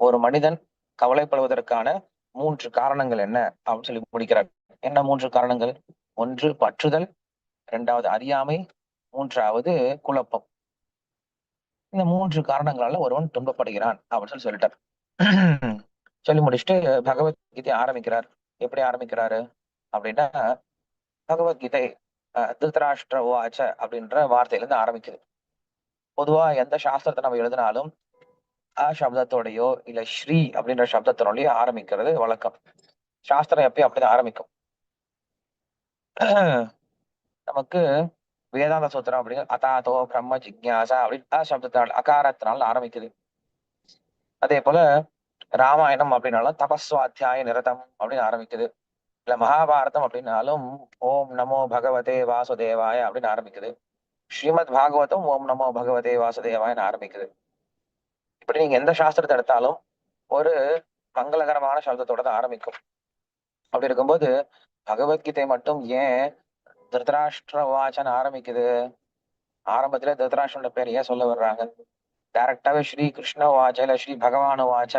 ஒரு மனிதன் கவலைப்படுவதற்கான 3 காரணங்கள் என்ன அப்படின்னு முடிக்கிறார். என்ன 3 காரணங்கள்? ஒன்று பற்றுதல், 2வது அறியாமை, 3வது குழப்பம். இந்த 3 காரணங்களால ஒருவன் துன்பப்படுகிறான் அப்படின்னு சொல்லிட்டார். சொல்லி முடிச்சுட்டு பகவத்கீதை ஆரம்பிக்கிறார். எப்படி ஆரம்பிக்கிறாரு அப்படின்னா, பகவத்கீதை திருதராஷ்டிர உவாச்ச அப்படின்ற வார்த்தையில இருந்து ஆரம்பிக்குது. பொதுவா எந்த சாஸ்திரத்தை நம்ம எழுதினாலும் சப்தத்தோடயோ இல்ல ஸ்ரீ அப்படின்ற சப்தத்தினோடயோ ஆரம்பிக்கிறது வழக்கம். சாஸ்திரம் எப்பயும் அப்படிதான் ஆரம்பிக்கும். நமக்கு வேதாந்த சூத்திரம் அப்படிங்கிற அதாதோ பிரம்ம ஜிக்ஞாசா அப்படின்னு சப்தத்தினால அகாரத்தினால ஆரம்பிக்குது. அதே போல ராமாயணம் அப்படின்னாலும் தபஸ்வாத்தியாய நிரதம் அப்படின்னு ஆரம்பிக்குது. இல்ல மகாபாரதம் அப்படின்னாலும் ஓம் நமோ பகவதே வாசுதேவாய அப்படின்னு ஆரம்பிக்குது. ஸ்ரீமத் பாகவதம் ஓம் நமோ பகவதே வாசுதேவாயன்னு ஆரம்பிக்குது. இப்படி நீங்க எந்த சாஸ்திரத்தை எடுத்தாலும் ஒரு மங்களகரமான சப்தத்தோட தான் ஆரம்பிக்கும். அப்படி இருக்கும்போது பகவத்கீதை மட்டும் ஏன் திருதராஷ்டிர வாச்சன் ஆரம்பிக்குது? ஆரம்பத்துல திருதராஷ்டிரோட பேர் ஏன் சொல்ல வர்றாங்க? டைரக்டாவே ஸ்ரீ கிருஷ்ண வாச்ச இல்ல ஸ்ரீ பகவான வாச்ச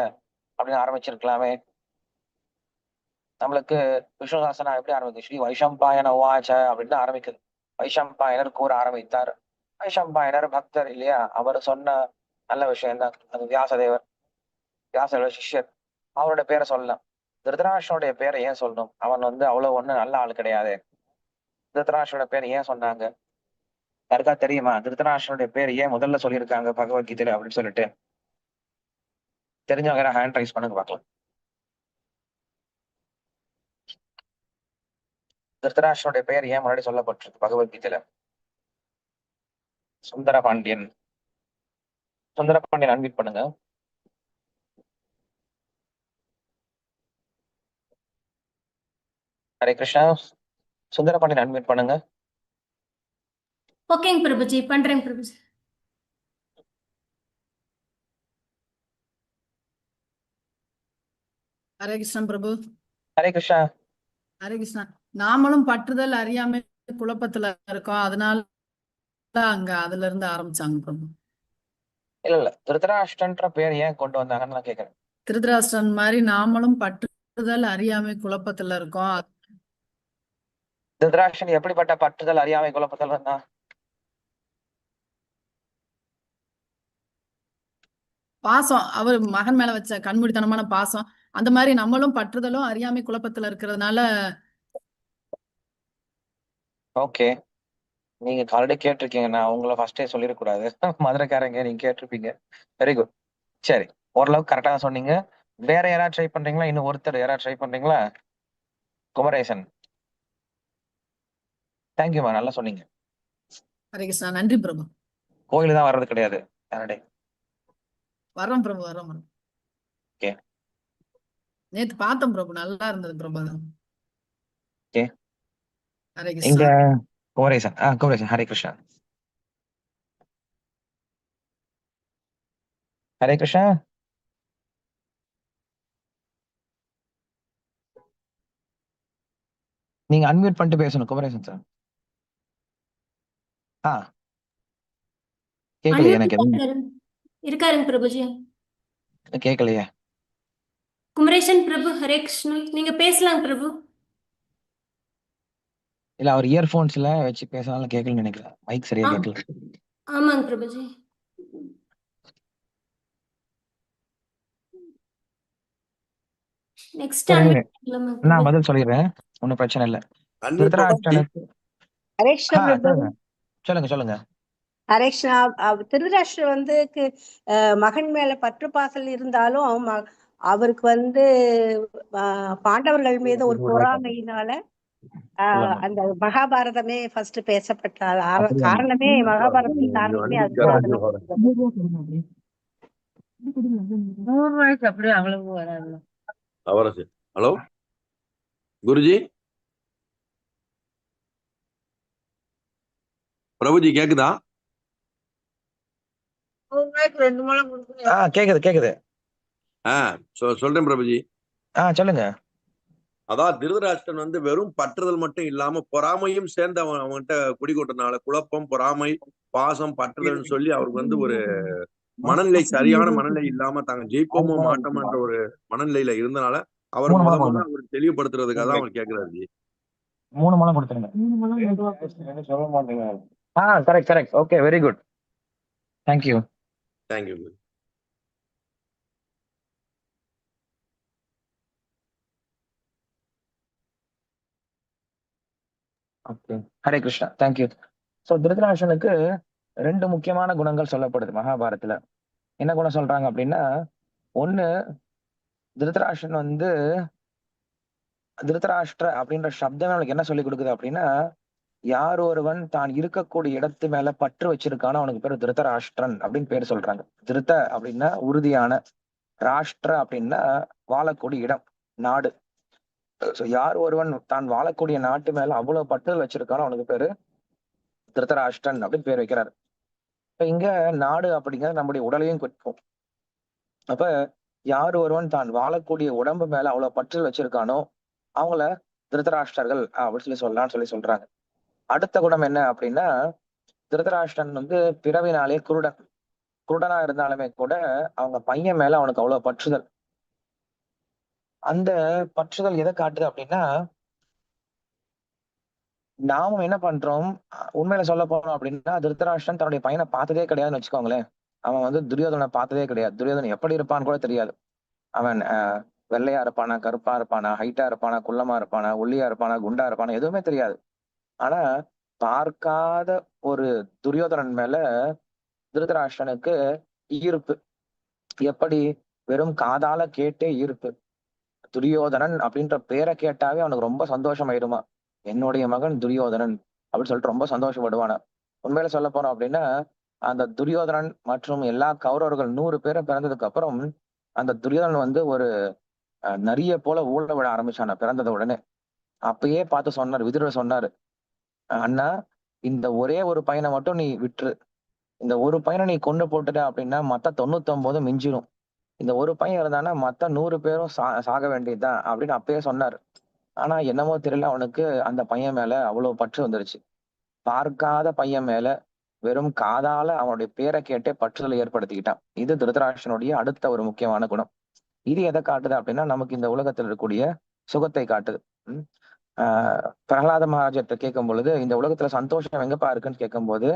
அப்படின்னு ஆரம்பிச்சிருக்கலாமே. நம்மளுக்கு விஷ்ணு சாசனம் எப்படி ஆரம்பிக்குது? ஸ்ரீ வைஷம்பாயன வாச்ச அப்படின்னு ஆரம்பிக்குது. வைஷம்பாயனர் கூற ஆரம்பித்தார். வைஷம்பாயனர் பக்தர் இல்லையா? அவர் சொன்ன நல்ல விஷயம்தான். அது வியாசதேவர், வியாசரோட சிஷ்யர், அவரோட பேரை சொல்லலாம். திருதராஷ்டிரனுடைய பேரை ஏன் சொல்லணும்? அவன் அவ்வளவு ஒண்ணு நல்ல ஆள் கிடையாது. திருதராஷ்டிரோட பேர் ஏன் சொன்னாங்க? யாருக்கா தெரியுமா? திருதராஷ்டிரனுடைய பேர் ஏன் முதல்ல சொல்லியிருக்காங்க பகவத்கீதையில அப்படின்னு சொல்லிட்டு? தெரிஞ்சவங்க ஹேண்ட் ரைஸ் பண்ணுங்க பார்க்கலாம். திருதராஷ்டிரனுடைய பெயர் ஏன் முன்னாடி சொல்லப்பட்டிருக்கு பகவத்கீதையில? சுந்தர பாண்டியன். சுந்தர பாண்டியன் அன்மியூட் பண்ணுங்க. ஹரே கிருஷ்ணா. சுந்தர பாண்டியன் அன்மியூட் பண்ணுங்க. ஓகேங்க பிரபுஜி, பண்றேங்க பிரபுஜி. ஹரே கிருஷ்ணன் பிரபு. ஹரே கிருஷ்ணா. ஹரே கிருஷ்ணா. நாமளும் பற்றுதல் அறியாமை குழப்பத்துல இருக்கோம், அதனால அங்க அதுல இருந்து ஆரம்பிச்சாங்க பிரபு. இல்ல திருதராஷ்டிரன்ற பேர் ஏன் கொண்டு வந்தாங்கன்னு நான் கேக்குறேன். திருதராஷ்டிரன் மாதிரி நாமளும் பற்றுதல் அறியாமை குழப்பத்துல இருக்கோம். திருதராஷ்டிரன் எப்படிப்பட்ட பற்றுதல் அறியாமை குழப்பத்தில் இருந்தா? பாசம், அவர் மகன் மேல வச்ச கண்மூடித்தனமான பாசம், அந்த மாதிரி நம்மளும் பற்றுதலும் அறியாமை குழப்பத்துல இருக்கிறதுனால. ஓகே, நீங்க ஆல்ரெடி கேட்டிருக்கீங்க. நான் உங்களை ஃபர்ஸ்டே சொல்லிடக்கூடாது. மதுரைக்காரங்க நீங்க கேட்டிருப்பீங்க. Very good. சரி, ஓரளவுக்கு கரெக்டா தான் சொன்னீங்க. வேற யாராவது ட்ரை பண்றீங்களா? இன்னும் ஒருத்தர் யாராவது ட்ரை பண்றீங்களா? குமரேசன். தேங்க்யூமா, நல்லா சொன்னீங்க. ஹரே கிருஷ்ணா. நன்றி பிரபு. கோயிலு தான் வர்றது கிடையாது சாட்டர்டே. வரோம் பிரபு, வரோம் வரோம். ஓகே. நேத்து பார்த்தோம் பிரபு, நல்லா இருந்தது பிரபு. ஓகே. ஹரே இங்க கிருஷ்ணா. குமரேசன். குமரேசன். ஹரே கிருஷ்ணா. ஹரே கிருஷ்ணா. நீங்க அன்மியூட் பண்ணிட்டு பேசணும் குமரேசன் சார். கேட்கலையே எனக்கு எதுவும். இருக்காருங்க பிரபுஜி. கேட்கலையே. குமரேசன் பிரபு, ஹரே கிருஷ்ணா. நீங்க பேசலாம் பிரபு. இல்ல, அவர் இயர்போன்ஸ்ல வச்சு பேசினாலும் கேட்கலன்னு நினைக்கிறேன். மைக் சரியா கேட்கல. ஆமாங்க பிரபுஜி. நெக்ஸ்ட் நான் பதில் சொல்லிடுறேன், ஒன்னும் பிரச்சனை இல்ல. திருதராஷ்டிரனுக்கு சொல்லுங்க சொல்லுங்க. ஹரேஷ்ணா. திருதராஷ்டிரர் மகன் மேல பற்று பாசல் இருந்தாலும் அவருக்கு பாண்டவர்கள் மீது ஒரு பொறாமையினால அந்த மகாபாரதமே ஃபர்ஸ்ட் பேசப்பட்ட காரணமே, மகாபாரதத்தின் காரணமே அதுதான். ஹலோ குருஜி, பிரபுஜி கேக்குதா? கேக்குது கேக்குது. சொல்றேன் பிரபுஜி. சொல்லுங்க. அதான் திருதராஷ்டிரன் வெறும் பற்றுதல் மட்டும் இல்லாம பொறாமையும் சேர்ந்து அவன்கிட்ட குடிகொட்டனால குழப்பம், பொறாமை, பாசம், பற்றுதல்னு சொல்லி அவருக்கு ஒரு மனநிலை, சரியான மனநிலை இல்லாம தாங்க ஜெயிப்போமோ மாட்டோம்ன்ற ஒரு மனநிலையில இருந்தனால அவர் முதல்ல அவர் தெளிவுபடுத்துறதுக்காக தான் அவர் கேட்கிறாரு. 3 மலம் கொடுத்துருங்க. Correct correct. Okay, very good. Thank you. Thank you. Okay, Hare Krishna. Thank you. So திருதராஷ்டிரனுக்கு 2 முக்கியமான குணங்கள் சொல்லப்படுது மகாபாரதத்துல. என்ன குணம் சொல்றாங்க அப்படின்னா, ஒண்ணு திருதராஷ்டிரன் வந்து திருதராஷ்டிர அப்படின்ற சப்தமே அவனுக்கு என்ன சொல்லிக் கொடுக்குது அப்படின்னா, யார் ஒருவன் தான் இருக்கக்கூடிய இடத்து மேல பற்று வச்சிருக்கானோ அவனுக்கு பேரு திருதராஷ்டிரன் அப்படின்னு பேர் சொல்றாங்க. திருத அப்படின்னா உறுதியான, ராஷ்டிர அப்படின்னா வாழக்கூடிய இடம், நாடு. யார் ஒருவன் தான் வாழக்கூடிய நாட்டு மேல அவ்வளவு பற்றுதல் வச்சிருக்கானோ அவனுக்கு பேரு திருதராஷ்டிரன் அப்படின்னு பேர் வைக்கிறாரு. இப்ப இங்க நாடு அப்படிங்கிறது நம்முடைய உடலையும் குறிக்கும். அப்ப யார் ஒருவன் தான் வாழக்கூடிய உடம்பு மேல அவ்வளவு பற்றுதல் வச்சிருக்கானோ அவங்கள திருதராஷ்டிரர்கள் அப்படின்னு சொல்லலாம்னு சொல்றாங்க. அடுத்த குணம் என்ன அப்படின்னா, திருதராஷ்டிரன் வந்து பிறவினாலே குருடன். குருடனா இருந்தாலுமே கூட அவங்க பையன் மேல அவனுக்கு அவ்வளவு பற்றுதல். அந்த பற்றுதல் எதை காட்டுது அப்படின்னா, நாமும் என்ன பண்றோம், உண்மையில சொல்ல போனோம் அப்படின்னா, திருதராஷ்டிரன் தன்னுடைய பையனை பார்த்ததே கிடையாதுன்னு வச்சுக்கோங்களேன். அவன் வந்து துரியோதனை பார்த்ததே கிடையாது. துரியோதனை எப்படி இருப்பான்னு கூட தெரியாது. அவன் வெள்ளையா இருப்பானா, கருப்பா இருப்பானா, ஹைட்டா இருப்பானா, குள்ளமா இருப்பானா, ஒல்லியா இருப்பானா, குண்டா இருப்பானா, எதுவுமே தெரியாது. ஆனா பார்க்காத ஒரு துரியோதனன் மேல திருதராஷ்டிரனுக்கு ஈர்ப்பு. எப்படி? வெறும் காதால கேட்டே ஈர்ப்பு. துரியோதனன் அப்படின்ற பேரை கேட்டாவே அவனுக்கு ரொம்ப சந்தோஷம் ஆயிடுமா. என்னுடைய மகன் துரியோதனன் அப்படின்னு சொல்லிட்டு ரொம்ப சந்தோஷப்படுவானா. உண்மையில சொல்ல போனோம் அப்படின்னா, அந்த துரியோதனன் மற்றும் எல்லா கௌரவர்கள் 100 பேரை பிறந்ததுக்கு அப்புறம் அந்த துரியோதனன் வந்து ஒரு நரிய போல ஊழ விட ஆரம்பிச்சான பிறந்தத உடனே. அப்பயே பார்த்து சொன்னார், விதுரர் சொன்னாரு, அண்ணா இந்த ஒரே ஒரு பையனை மட்டும் நீ விட்டுரு. இந்த ஒரு பையனை நீ கொண்டு போட்டுட்ட அப்படின்னா மத்த 99 மிஞ்சிரும். இந்த ஒரு பையன் இருந்தானா மத்த 100 பேரும் சாக வேண்டியதுதான் அப்படின்னு அப்பயே சொன்னாரு. ஆனா என்னமோ தெரியல, அவனுக்கு அந்த பையன் மேல அவ்வளவு பற்று வந்துருச்சு. பார்க்காத பையன் மேல வெறும் காதால அவனுடைய பேரை கேட்டே பற்றுதலை ஏற்படுத்திக்கிட்டான். இது திருதராஷ்டிரனுடைய அடுத்த ஒரு முக்கியமான குணம். இது எதை காட்டுது அப்படின்னா, நமக்கு இந்த உலகத்தில் இருக்கக்கூடிய சுகத்தை காட்டுது. உம் பிரகலாத மகாராஜத்தை கேட்கும் பொழுது, இந்த உலகத்துல சந்தோஷம் எங்கப்பா இருக்குன்னு கேட்கும்போது,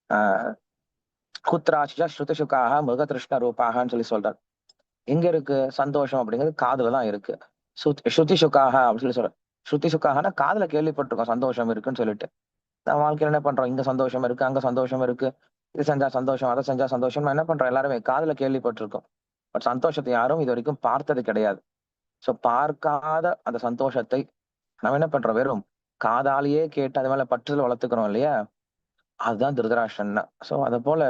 ஆஹ் குத்ராட்ச ஸ்ருதி சுகாக மிருகதிருஷ்ண ரூபாகன்னு சொல்றார். எங்க இருக்கு சந்தோஷம் அப்படிங்கிறது? காதுல தான் இருக்கு. ஸ்ருதி சுகாக அப்படின்னு சொல்ற. ஸ்ருதி சுகாகனா காதுல கேள்விப்பட்டிருக்கோம் சந்தோஷம் இருக்குன்னு சொல்லிட்டு. நான் வாழ்க்கையில என்ன பண்றோம், இங்க சந்தோஷம் இருக்கு, அங்க சந்தோஷம் இருக்கு, இது செஞ்சா சந்தோஷம், அதை செஞ்சா சந்தோஷம், என்ன பண்றோம் எல்லாருமே காதுல கேள்விப்பட்டிருக்கோம். பட் சந்தோஷத்தை யாரும் இது வரைக்கும் பார்த்தது கிடையாது. சோ பார்க்காத அந்த சந்தோஷத்தை நம்ம என்ன பண்றோம், வெறும் காதாலேயே கேட்டு அது மேல பற்றுதல் வளர்த்துக்கிறோம் இல்லையா, அதுதான் திருதராஷ்டிரன். சோ அதை போல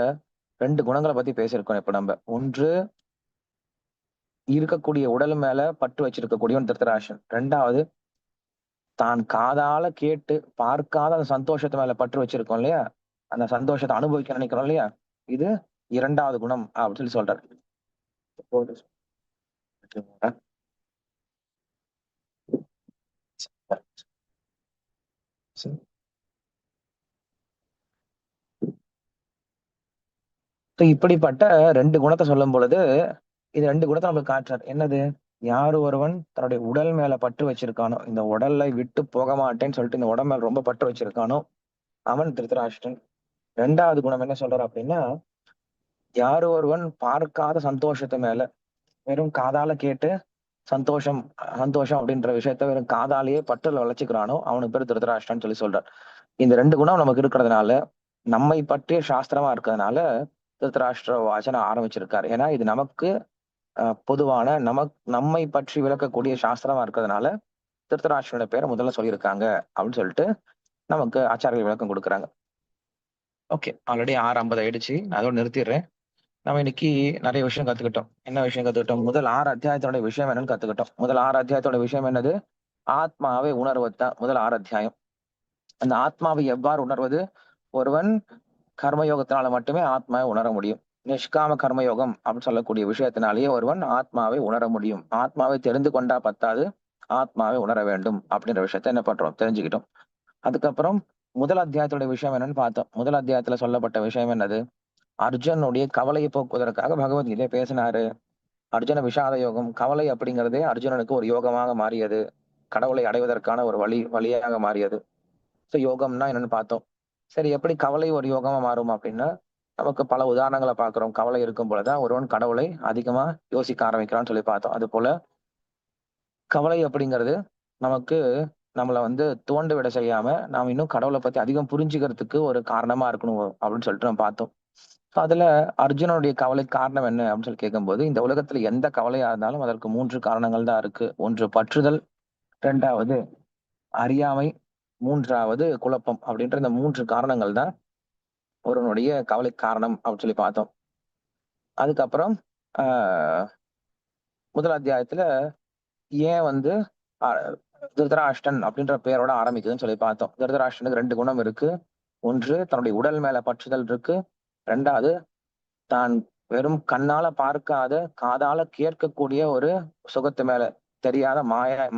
2 குணங்களை பத்தி பேசியிருக்கோம் இப்ப நம்ம. ஒன்று, இருக்கக்கூடிய உடல் மேல பற்று வச்சிருக்கக்கூடியவன் திருதராஷ்டிரன். 2வது, தான் காதால கேட்டு பார்க்காத அந்த சந்தோஷத்து மேல பற்று வச்சிருக்கோம் இல்லையா, அந்த சந்தோஷத்தை அனுபவிக்க நினைக்கிறோம் இல்லையா, இது 2வது குணம் அப்படின்னு சொல்றாரு. இப்படிப்பட்ட 2 குணத்தை சொல்லும் பொழுது, இது 2 குணத்தை நமக்கு காட்டுறாரு. என்னது? யார் ஒருவன் தன்னுடைய உடல் மேல பற்று வச்சிருக்கானோ, இந்த உடலை விட்டு போக மாட்டேன்னு சொல்லிட்டு இந்த உடல் மேல ரொம்ப பற்று வச்சிருக்கானோ அவன் திருதராஷ்டிரன். 2வது குணம் என்ன சொல்றாரு அப்படின்னா, யார் ஒருவன் பார்க்காத சந்தோஷத்து மேல வெறும் காதால கேட்டு சந்தோஷம் சந்தோஷம் அப்படின்ற விஷயத்த வெறும் காதாலேயே பற்றுல வளைச்சுக்கிறானோ அவனுக்கு பேர் திருதராஷ்டிரன்னு சொல்றார். இந்த 2 குணம் நமக்கு இருக்கிறதுனால, நம்மை பற்றிய சாஸ்திரமா இருக்கிறதுனால திருதராஷ்டிர வாசனை ஆரம்பிச்சிருக்காரு. ஏன்னா இது நமக்கு பொதுவான நம்மை பற்றி விளக்கக்கூடிய சாஸ்திரமா இருக்கிறதுனால திருதராஷ்டிரனோட பேரை முதல்ல சொல்லியிருக்காங்க அப்படின்னு சொல்லிட்டு நமக்கு ஆச்சாரியர்கள் விளக்கம் கொடுக்குறாங்க. ஓகே, ஆல்ரெடி 6:50 ஆயிடுச்சு, நான் அதோட நிறுத்திடுறேன். நம்ம இன்னைக்கு நிறைய விஷயம் கத்துக்கிட்டோம். என்ன விஷயம் கத்துக்கிட்டோம்? முதல் 6 அத்தியாயத்தோட விஷயம் என்னன்னு கத்துக்கிட்டோம். முதல் 6 அத்தியாயத்தோட விஷயம் என்னது? ஆத்மாவை உணர்வது தான் முதல் 6 அத்தியாயம். அந்த ஆத்மாவை எவ்வாறு உணர்வது? ஒருவன் கர்மயோகத்தினால மட்டுமே ஆத்மாவை உணர முடியும். நிஷ்காம கர்மயோகம் அப்படின்னு சொல்லக்கூடிய விஷயத்தினாலேயே ஒருவன் ஆத்மாவை உணர முடியும். ஆத்மாவை தெரிந்து கொண்டா பத்தாது, ஆத்மாவை உணர வேண்டும் அப்படின்ற விஷயத்த என்ன பண்றோம், தெரிஞ்சுக்கிட்டோம். அதுக்கப்புறம் முதல் அத்தியாயத்தோட விஷயம் என்னன்னு பார்த்தோம். முதல் அத்தியாயத்துல சொல்லப்பட்ட விஷயம் என்னது? அர்ஜுனுடைய கவலையை போக்குவதற்காக பகவத்கீதை பேசினாரு. அர்ஜுன விஷாத யோகம், கவலை அப்படிங்கிறதே அர்ஜுனனுக்கு ஒரு யோகமாக மாறியது, கடவுளை அடைவதற்கான ஒரு வழியாக மாறியது. ஸோ யோகம்னா என்னன்னு பார்த்தோம். சரி, எப்படி கவலை ஒரு யோகமா மாறும் அப்படின்னா, நமக்கு பல உதாரணங்களை பார்க்கிறோம். கவலை இருக்கும் பொழுதுதான் ஒருவன் கடவுளை அதிகமா யோசிக்க ஆரம்பிக்கிறான்னு சொல்லி பார்த்தோம். அது போல கவலை அப்படிங்கிறது நமக்கு நம்மளை வந்து தோண்டு விட செய்யாம நாம் இன்னும் கடவுளை பத்தி அதிகம் புரிஞ்சுக்கிறதுக்கு ஒரு காரணமா இருக்கணும் அப்படின்னு சொல்லிட்டு நம்ம பார்த்தோம். ஸோ அதுல அர்ஜுனனுடைய கவலை காரணம் என்ன அப்படின்னு சொல்லி கேட்கும்போது, இந்த உலகத்துல எந்த கவலையா இருந்தாலும் அதற்கு 3 காரணங்கள் தான் இருக்கு. 1 பற்றுதல், 2வது அறியாமை, 3வது குழப்பம் அப்படின்ற இந்த 3 காரணங்கள் தான் ஒருவனுடைய கவலை காரணம் அப்படின்னு சொல்லி பார்த்தோம். அதுக்கப்புறம் ஆஹ் முதல் அத்தியாயத்துல ஏன் வந்து ஆஹ் திருதராஷ்டிரன் அப்படின்ற பெயரோட ஆரம்பிக்குதுன்னு சொல்லி பார்த்தோம். திருதராஷ்டிரனுக்கு 2 குணம் இருக்கு. 1 தன்னுடைய உடல் மேல பற்றுதல் இருக்கு. 2வது தான் வெறும் கண்ணால பார்க்காத காதால கேட்கக்கூடிய ஒரு சுகத்து மேல, தெரியாத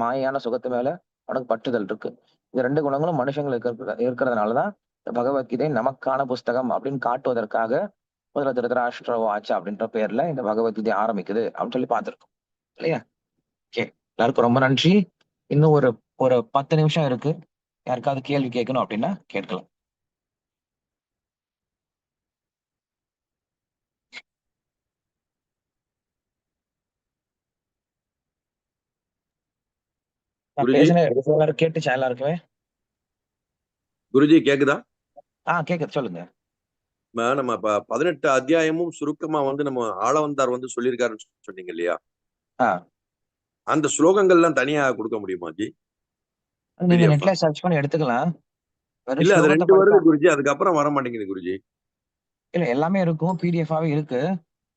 மாயான சுகத்து மேல அவனுக்கு பற்றுதல் இருக்கு. இந்த 2 குணங்களும் மனுஷங்களுக்கு இருக்கிறதுனாலதான் இந்த பகவத்கீதை நமக்கான புஸ்தகம் அப்படின்னு காட்டுவதற்காக முதல்ல திருதராஷ்டிர வாச்சா அப்படின்ற பேர்ல இந்த பகவத்கீதை ஆரம்பிக்குது அப்படின்னு சொல்லி பார்த்திருக்கோம் இல்லையா? ஓகே, எல்லாருக்கும் ரொம்ப நன்றி. இன்னும் ஒரு ஒரு 10 நிமிஷம் இருக்கு. யாருக்காவது கேள்வி கேட்கணும் அப்படின்னா கேட்கலாம். நான் குருஜி பேசின கேட்டுச்சா எல்லாருக்குமே? குருஜி கேக்குதா? கேக்குது, சொல்லுங்க. நம்ம 18 அத்தியாயமும் சுருக்கமா வந்து நம்ம ஆளவந்தார் வந்து சொல்லியிருக்காருன்னு சொன்னீங்க இல்லையா? அந்த ஸ்லோகங்கள்லாம் தனியா கொடுக்க முடியுமா ஜி? நீங்க நெட்ல சர்ச் பண்ணி எடுத்துக்கலாம். இல்ல அது 2 வருது குருஜி, அதுக்கப்புறம் வர மாட்டேங்குது குருஜி. இல்ல எல்லாமே இருக்கும், பிடிஎஃபாவே இருக்கு.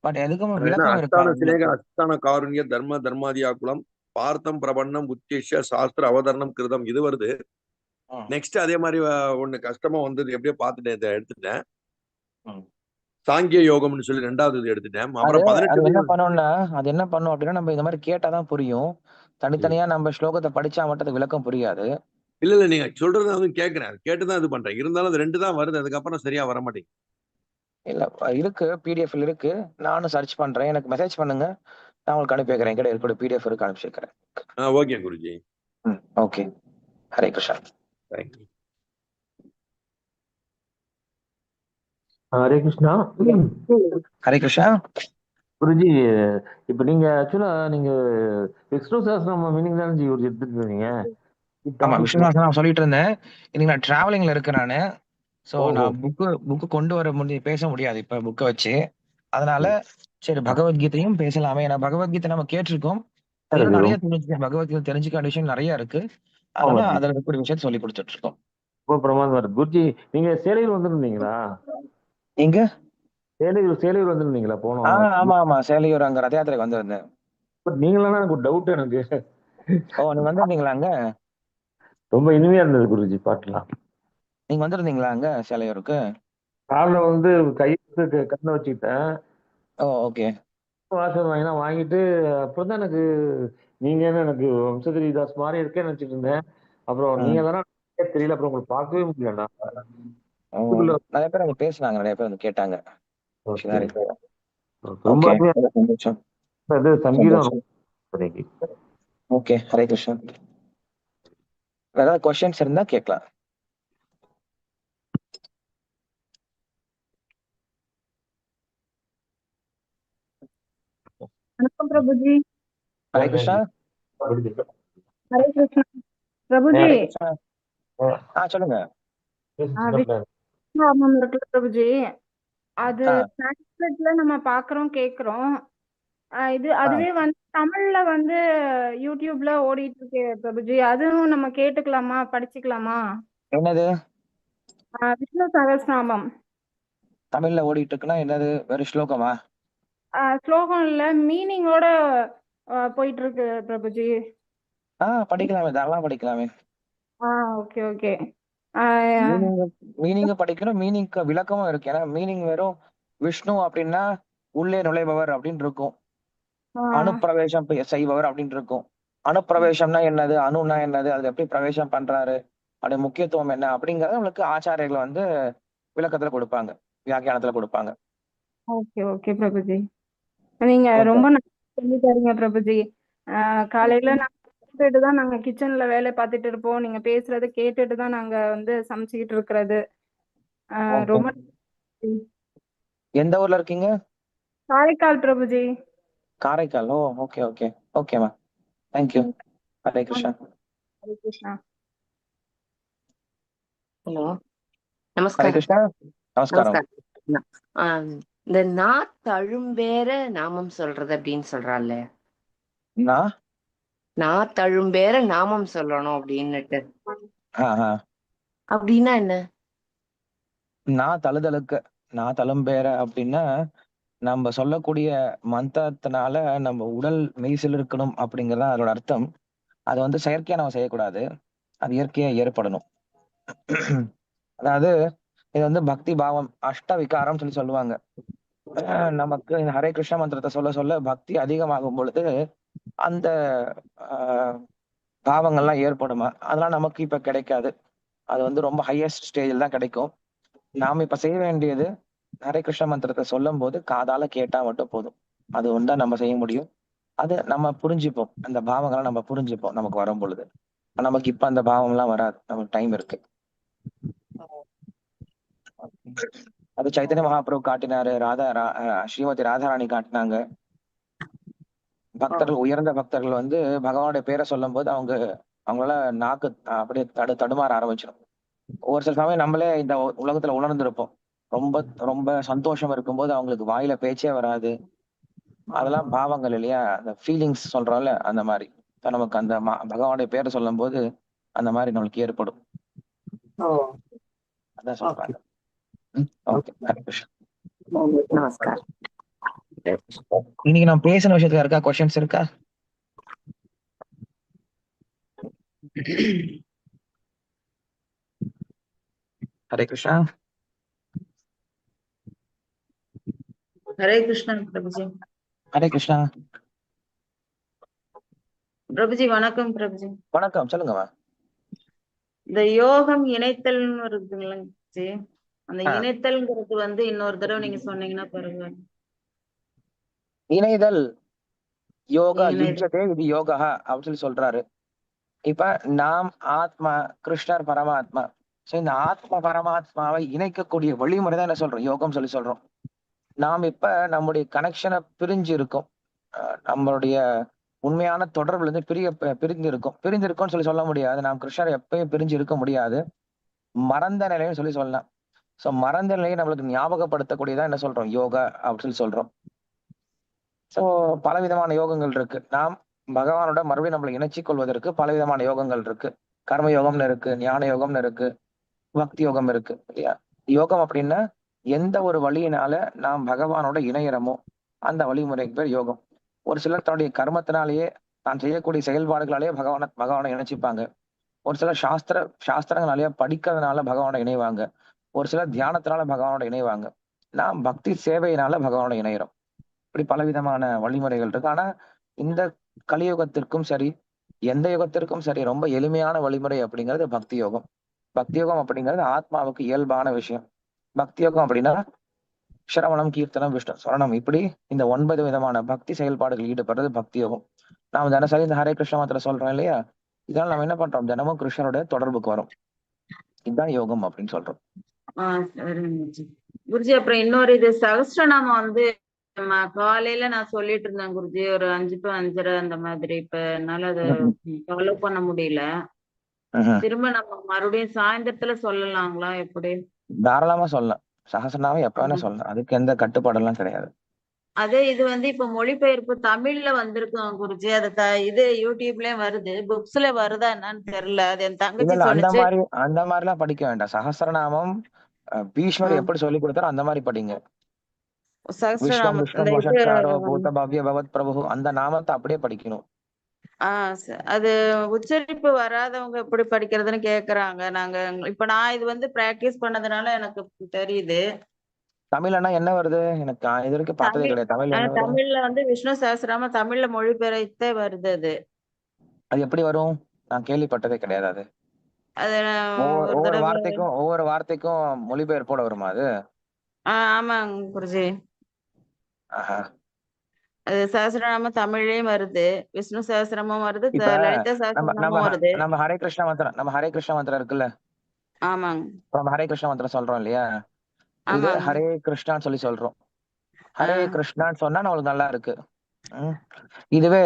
பட் எதுக்கும் அது என்ன விளக்கம் அஸ்தான சிநேக இருக்கு. அஸ்தான காருண்ய தர்ம தர்மாதியாக்குலம் பார்த்தம் பிரபன்னம் உத்தேஷ சாஸ்திர அவதரணம் கிருதம் இது வருது. நெக்ஸ்ட் அதே மாதிரி ஒண்ணு கஷ்டமா வந்தது, எப்படியோ பார்த்துட்டேன், இதை எடுத்துட்டேன். சாங்கிய யோகம்னு சொல்லி 2வது இது எடுத்துட்டேன். அப்புறம் 18 என்ன பண்ணோம்னா, அது என்ன பண்ணும் அப்படின்னா, நம்ம இந்த மாதிரி கேட்டாதான் புரியும். தனித்தனியா நம்ம ஸ்லோகத்தை படிச்சா மட்டும் அது விளக்கம் புரியாது. இல்ல நீங்க சொல்றது வந்து கேட்கிறேன், கேட்டுதான் இது பண்றேன். இருந்தாலும் அது 2 தான் வருது, அதுக்கப்புறம் சரியா வர மாட்டேங்குது. இல்ல இருக்கு, பிடிஎஃப்ல இருக்கு. நானும் சர்ச் பண்றேன், எனக்கு மெசேஜ் பண்ணுங்க, நான் உங்களுக்கு அனுப்பி வைக்கிறேன். என்கிட்ட இருக்கக்கூடிய பிடிஎஃப் இருக்கு, அனுப்பி வைக்கிறேன். Okay Guruji. Okay, Hare Krishna. Thank you. Hare Krishna. Hare Krishna. Guruji, இப்ப நீங்க ஆக்சுவலா நீங்க விஷ்ணு சஹஸ்ரநாம மீனிங் தானே ஜி ஒரு எடுத்துட்டு இருந்தீங்க? ஆமா, விஷ்ணு நான் சொல்லிட்டு இருந்தேன். இன்னைக்கு நான் டிராவலிங்ல இருக்கேன் நானு. சோ நான் புக்கு கொண்டு வர பேச முடியாது இப்ப புக்கை வச்சு. அதனால சரி பகவத்கீதையும் பேசலாமே. ஏன்னா பகவத்கீதை நம்ம கேட்டிருக்கோம், நிறைய பகவத்கீதை தெரிஞ்சுக்க விஷயம் நிறைய இருக்கு. அதனால அதுல இருக்கக்கூடிய விஷயத்த சொல்லி கொடுத்துட்டு இருக்கோம். பிரமாதம். குருஜி, நீங்க சேலையூர் வந்திருந்தீங்களா? எங்க? சேலையூர் வந்திருந்தீங்களா? போனோம். ஆமா ஆமா, சேலையூர் அங்க ரத யாத்திரைக்கு வந்திருந்தேன். நீங்களா? எனக்கு ஒரு டவுட் எனக்கு. நீங்க வந்திருந்தீங்களா அங்க? ரொம்ப இனிமையா இருந்தது குருஜி பாட்டுலாம். நீங்க வந்திருந்தீங்களா அங்க சேலையூருக்கு? காலைல வந்து கையெழுத்து கண்ணை வச்சுக்கிட்டேன். ஓகே. வாசல் வாங்கிட்டு அப்புறம் எனக்கு நீங்க எனக்கு வம்சதிரிதாஸ் மாதிரி இருக்கேன்னு நினைச்சிட்டு இருந்தேன். அப்புறம் நீங்க தானே தெரியல, அப்புறம் உங்களுக்கு பார்க்கவே முடியல. நிறைய பேர் அங்க பேசினாங்க, நிறைய பேர் வந்து கேட்டாங்க. சங்கீதம். ஓகே, ஹரே கிருஷ்ணா. ஏதாவது கொஸ்டின்ஸ் இருந்தா கேட்கலாம். வணக்கம் பிரபுஜி. ஹரே கிருஷ்ணா. ஹரே கிருஷ்ணா பிரபுஜி. சொல்லுங்க. இருக்குல்ல பிரபுஜி, அது சான்ஸ்கிரிட்ல நம்ம பாக்குறோம் கேக்குறோம். அதுவே வந்து தமிழ்ல வந்து யூடியூப்ல ஓடிட்டு இருக்கு பிரபுஜி. அதுவும் நம்ம கேட்டுக்கலாமா, படிச்சுக்கலாமா? என்னது? விஷ்ணு சகஸ்ரநாமம் தமிழ்ல ஓடிட்டு இருக்குன்னா என்னது? வெறும் ஸ்லோகமா? ஸ்லோகம் இல்ல, மீனிங்கோட போயிட்டு இருக்கு பிரபுஜி. படிக்கலாமே, தாராளமா படிக்கலாமே. Okay okay. மீனிங் படிக்கணும், மீனிங்க்கு விளக்கமும் இருக்கு. ஏன்னா மீனிங் வெறும் விஷ்ணு அப்படின்னா உள்ளே நுழைபவர் அப்படின்னு இருக்கும், அனுப்பிரவேசம் செய்பவர் அப்படின்னு இருக்கும். அனுப்பிரவேசம்னா என்னது, அணுனா என்னது, அது எப்படி பிரவேசம் பண்றாரு, அதோட முக்கியத்துவம் என்ன அப்படிங்கறத உங்களுக்கு ஆச்சாரியர்கள் வந்து விளக்கத்துல கொடுப்பாங்க, வியாக்கியானத்துல கொடுப்பாங்க. ஓகே ஓகே பிரபுஜி, நீங்க ரொம்ப சொல்லி தரீங்க பிரபுஜி. காலையில கேட்டுட்டு தான் நாங்க கிச்சன்ல வேலை பார்த்துட்டு இருப்போம். நீங்க பேசுறதை கேட்டுட்டு தான் நாங்க வந்து சமைச்சுக்கிட்டு இருக்கிறது. ரொம்ப எந்த ஊர்ல இருக்கீங்க? காரைக்கால் பிரபுஜி. காரைக்கால். ஓகே ஓகே ஓகேமா, தேங்க்யூ. ஹரே கிருஷ்ணா. ஹரே கிருஷ்ணா. ஹலோ, ஹரே கிருஷ்ணா. நமஸ்காரம். ஆஹ் இந்த நா தழும்பேற நாமம் சொல்றது அப்படின்னு சொல்றாள்ல, நான் நான் தழும்பேற நாமம் சொல்லணும் அப்படின்னுட்டு, ஆஹ் அப்படின்னா என்ன? நான் தழுதலுக்கு நான் தழும்பேற அப்படின்னா நம்ம சொல்லக்கூடிய மந்திரத்தினால நம்ம உடல் மெய்சில் இருக்கணும் அப்படிங்கறத அதோட அர்த்தம். அது வந்து செயற்கையா நம்ம செய்யக்கூடாது, அது இயற்கையா ஏற்படணும். அதாவது இது வந்து பக்தி பாவம் அஷ்ட விகாரம் சொல்லி சொல்லுவாங்க. நமக்கு இந்த ஹரே கிருஷ்ண மந்திரத்தை சொல்ல சொல்ல பக்தி அதிகமாகும் பொழுது அந்த ஆஹ் பாவங்கள்லாம் ஏற்படுமா, அதெல்லாம் நமக்கு இப்ப கிடைக்காது. அது வந்து ரொம்ப ஹையஸ்ட் ஸ்டேஜில் தான் கிடைக்கும். நாம இப்ப செய்ய வேண்டியது ஹரே கிருஷ்ண மந்திரத்தை சொல்லும் போது காதால கேட்டா மட்டும் போதும். அது ஒன்றா நம்ம செய்ய முடியும். அது நம்ம புரிஞ்சுப்போம், அந்த பாவங்களை நம்ம புரிஞ்சுப்போம் நமக்கு வரும் பொழுது. நமக்கு இப்ப அந்த பாவம் எல்லாம் வராது, நமக்கு டைம் இருக்கு. அது சைத்தன்ய மகாபிரபு காட்டினாரு, ஸ்ரீமதி ராதாராணி காட்டினாங்க. பக்தர்கள், உயர்ந்த பக்தர்கள் வந்து பகவானுடைய பேரை சொல்லும் போது அவங்களால நாக்கு அப்படியே தடுமாற ஆரம்பிச்சிடும். ஒரு சில சமயம் நம்மளே இந்த உலகத்துல உணர்ந்திருப்போம். ரொம்ப ரொம்ப சந்தோஷம் இருக்கும்போது அவங்களுக்கு வாயில பேச்சே வராது. அதெல்லாம் பாவங்கள் இல்லையா, அந்த ஃபீலிங்ஸ் சொல்றோம்ல, அந்த மாதிரி நமக்கு அந்த பகவானுடைய பேரை சொல்லும் போது அந்த மாதிரி நம்மளுக்கு ஏற்படும். அதான் சொல்றாங்க. ஓகே, ஹரே கிருஷ்ணா. நமஸ்காரம். இன்னைக்கு நான் பேசின விஷயத்துல இருக்கா கொஸ்டின்ஸ் இருக்கா? ஹரே கிருஷ்ணா. ஹரே கிருஷ்ணா பிரபுஜி. ஹரே கிருஷ்ணா. பிரபுஜி வணக்கம். பிரபுஜி வணக்கம், சொல்லுங்கம்மா. இந்த யோகம் இணைத்தல்னு இருக்குங்களா ஜி, அந்த இணைத்தல்ங்கிறது வந்து இன்னொரு தடவை நீங்க சொன்னீங்கன்னா பரவாயில்ல. இணைதல் யோகா இணைதல். யுஜ்யதே இது யோகா அப்படின்னு சொல்லி சொல்றாரு. இப்ப நாம் ஆத்மா, கிருஷ்ணர் பரமாத்மா. சோ இந்த ஆத்மா பரமாத்மாவை இணைக்கக்கூடிய வழிமுறை தான் என்ன சொல்றோம், யோகம் சொல்லி சொல்றோம். நாம் இப்ப நம்முடைய கனெக்ஷனை பிரிஞ்சு இருக்கோம். நம்மளுடைய உண்மையான தொடர்புல இருந்து பிரிஞ்சிருக்கோம்னு சொல்லி சொல்ல முடியாது. நாம் கிருஷ்ணர் எப்பயும் பிரிஞ்சு இருக்க முடியாது. மறந்த நிலைன்னு சொல்லி சொல்லலாம். சோ மறந்த நிலையை நம்மளுக்கு ஞாபகப்படுத்தக்கூடியதான் என்ன சொல்றோம், யோகா அப்படின்னு சொல்லி சொல்றோம். சோ பலவிதமான யோகங்கள் இருக்கு. நாம் பகவானோட மறுபடியும் நம்மளை இணைச்சிக் கொள்வதற்கு பலவிதமான யோகங்கள் இருக்கு. கர்ம யோகம்னு இருக்கு, ஞான யோகம்னு இருக்கு, பக்தி யோகம் இருக்கு இல்லையா. யோகம் அப்படின்னா எந்த ஒரு வழியினால நாம் பகவானோட இணையறமோ அந்த வழிமுறைக்கு பேர் யோகம். ஒரு சிலர் தன்னுடைய கர்மத்தினாலேயே, தான் செய்யக்கூடிய செயல்பாடுகளாலேயே பகவானை இணைச்சிப்பாங்க. ஒரு சிலர் சாஸ்திரங்களாலேயே படிக்கிறதுனால பகவானோட இணைவாங்க. ஒரு சிலர் தியானத்தினால பகவானோட இணைவாங்க. நாம் பக்தி சேவையினால பகவானோட இணைகிறோம். இப்படி பலவிதமான வழிமுறைகள் இருக்கு. ஆனா இந்த கலியுகத்திற்கும் சரி, எந்த யுகத்திற்கும் சரி, ரொம்ப எளிமையான வழிமுறை அப்படிங்கிறது பக்தி யோகம். பக்தி யோகம் அப்படிங்கிறது ஆத்மாவுக்கு இயல்பான விஷயம். பக்தி யோகம் அப்படின்னா சிரவணம், கீர்த்தனம், விஷ்ணு ஸ்மரணம், இப்படி இந்த 9 விதமான பக்தி செயல்பாடுகள் ஈடுபடுறது பக்தி யோகம். நாம தினசரி இந்த ஹரே கிருஷ்ண மாத்திரை சொல்றோம் இல்லையா, இதனால நம்ம என்ன பண்றோம், தினமும் கிருஷ்ணரோட தொடர்புக்கு வரும். இதுதான் யோகம் அப்படின்னு சொல்றோம். சரிங்க குருஜி. அப்புறம் இன்னொரு இது சகஸ்ரநாமம் வந்து காலையில நான் சொல்லிட்டு இருந்தேன் குருஜி, ஒரு 5 to 5:30 அந்த மாதிரி. இப்ப என்னால அதை ஃபாலோ பண்ண முடியல. திரும்ப நம்ம மறுபடியும் சாயந்தரத்துல சொல்லலாங்களா, எப்படி? தாராளமா சொல்லலாம். சகஸ்ரநாமம் எப்ப வேணா சொல்லலாம், அதுக்கு எந்த கட்டுப்பாடெல்லாம் கிடையாது. அதே இது வந்து இப்ப மொழிபெயர்ப்பு தமிழ்ல வந்திருக்கும் குருஜி. அது இது யூடியூப்லயும் வருது, புக்ஸ்ல வருதா என்னன்னு தெரியல. அது என் தங்கச்சி சொன்னுச்சு. அந்த மாதிரி எல்லாம் படிக்க வேண்டாம். சகஸ்ரநாமம் பீஷ்மர் எப்படி சொல்லி கொடுத்தாரோ அந்த மாதிரி படிங்க. விஸ்வம் விஷ்ணு வஷட்காரோ பூத பவ்ய பவத் பிரபு, அந்த நாமத்தை அப்படியே படிக்கணும். அது உச்சரிப்பு வராதவங்க எப்படி படிக்கிறதுன்னு கேக்குறாங்க. இப்ப நான் இது வந்து பிராக்டிஸ் பண்ணதுனால எனக்கு தெரியுது. தமிழ்னா என்ன வருது, எனக்கு இது வரைக்கும் பார்த்ததே கிடையாது. தமிழ்ல வந்து விஷ்ணு சஹஸ்ரநாமம் தமிழ்ல மொழிபெயர்த்தே வருது. அது எப்படி வரும், நான் கேள்விப்பட்டதே கிடையாது. அது ஒவ்வொரு வார்த்தைக்கும் மொழிபெயர்ப்போட வருமா அது? ஆமாங்க குருஜி. அது சஹஸ்ரநாமம் தமிழ்லயும் வருது, விஷ்ணு சஹஸ்ரமும் வருது, லலிதா சஹஸ்ரநாமம் வருது. நம்ம ஹரே கிருஷ்ண மந்திரம் இருக்குல்ல. ஆமாங்க. நம்ம ஹரே கிருஷ்ண மந்திரம் சொல்றோம் இல்லையா, இது ஹரே கிருஷ்ணான்னு சொல்லி சொல்றோம். ஹரே கிருஷ்ணான்னு சொன்னா நம்மளுக்கு நல்லா இருக்கு. இதுவே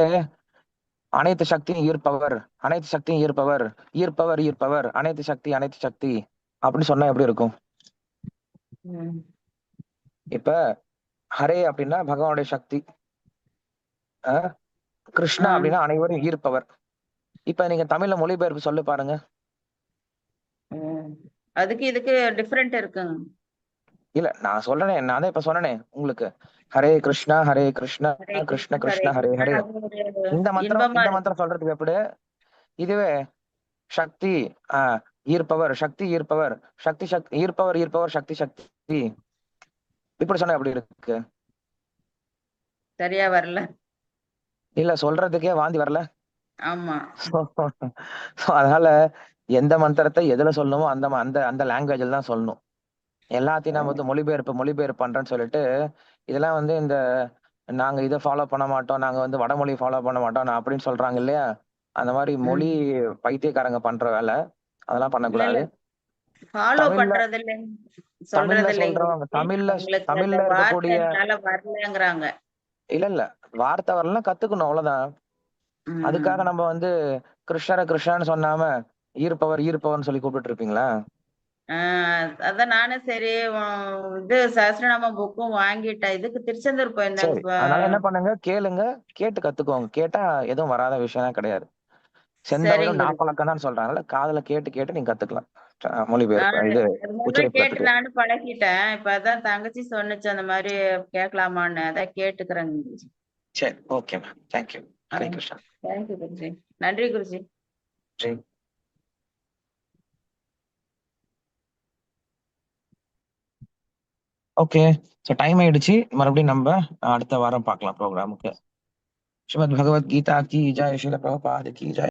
அனைத்து சக்தியும் ஈர்ப்பவர், அனைத்து சக்தியும் ஈர்ப்பவர், ஈர்ப்பவர் ஈர்ப்பவர், அனைத்து சக்தி அப்படின்னு சொன்னா எப்படி இருக்கும்? இப்ப ஹரே அப்படின்னா பகவானுடைய சக்தி, கிருஷ்ணா ஆ. அப்படின்னா அனைவரும் ஈர்ப்பவர். இப்ப நீங்க தமிழ்ல மொழிபெயர்ப்பு சொல்லு பாருங்க. அதுக்கு இதுக்கு டிஃபரெண்ட் இருக்குங்க. இல்ல நான் சொல்றேனே, நான் தான் இப்ப சொன்னேனே உங்களுக்கு, ஹரே கிருஷ்ணா கிருஷ்ண ஹரே கிருஷ்ண கிருஷ்ணா ஹரே ஹரே. அது ஒரு இந்த இன்பமா மந்திரம் இருக்கு. சொல்றதுக்கு எப்படி? இதுவே சக்தி ஈர்ப்பவர், சக்தி ஈர்ப்பவர், சக்தி ஈர்ப்பவர் சக்தி இப்படி சொன்னா எப்படி இருக்கு? சரியா வரல. இல்ல சொல்றதுக்கே வாந்தி வரல. ஆமா. அதனால எந்த மந்திரத்தை எதுல சொல்லணுமோ அந்த அந்த அந்த லாங்குவேஜ்ல தான் சொல்லணும். எல்லாத்தையும் நம்ம வந்து மொழிபெயர்ப்பு பண்றேன்னு சொல்லிட்டு இதெல்லாம் வந்து இந்த நாங்க இதை ஃபாலோ பண்ண மாட்டோம், நாங்க வந்து வடமொழி ஃபாலோ பண்ண மாட்டோம் அப்படின்னு சொல்றாங்க இல்லையா, அந்த மாதிரி மொழி பைத்தியக்காரங்க பண்ற வேலை, அதெல்லாம் இல்ல பண்ணக்கூடாது. ஃபாலோ தமிழ்ல பண்றது இல்லைங்க, தமிழ்ல சொல்றது இல்லைங்க. சொல்றவங்க, அவங்களுக்கு அந்த தமிழ்ல வார்த்தை இருக்கக்கூடிய என்னால வரலங்கிறாங்க. இல்ல வார்த்தை வரலாம், கத்துக்கணும் அவ்வளவுதான். அதுக்காக நம்ம வந்து கிருஷ்ணன்னு சொன்னாம ஈர்ப்பவர்னு சொல்லி கூப்பிட்டு இருப்பீங்களா? அதான் நானும் சரி இது சஹஸ்ரநாம புக்கும் வாங்கிட்டேன். இதுக்கு திருச்செந்தூர் போயிருந்தாங்க சரி, அதனால என்ன பண்ணுங்க, கேளுங்க, கேட்டு கத்துக்கோங்க. கேட்டா எதுவும் வராத விஷயம் கிடையாது. செந்தமிழும் சரிங்க. நாப்பழக்கம் தான் சொல்றாங்கல்ல, காதுல கேட்டு நீங்க கத்துக்கலாம். மொழிபெயர்ப்பு இது முதல்ல கேட்டு உச்சரிப்பு. நானும் பழகிட்டேன். இப்ப அதான் தங்கச்சி சொன்னுச்சு அந்த மாதிரி கேட்கலாமான்னு, அதான் கேட்டுக்கிறேங்க. சரி, okay ma'am, thank you. Hare Krishna. Thank you குருஜி. நன்றி குருஜி. ஜெய். ஓகே, ஸோ டைம் ஆயிடுச்சு. மறுபடியும் நம்ம அடுத்த வாரம் பார்க்கலாம் ப்ரோக்ராமுக்கு. ஸ்ரீமத் பகவத்கீதா கி ஜெய், ஸ்ரீல பிரபுபாத கி ஜெய்.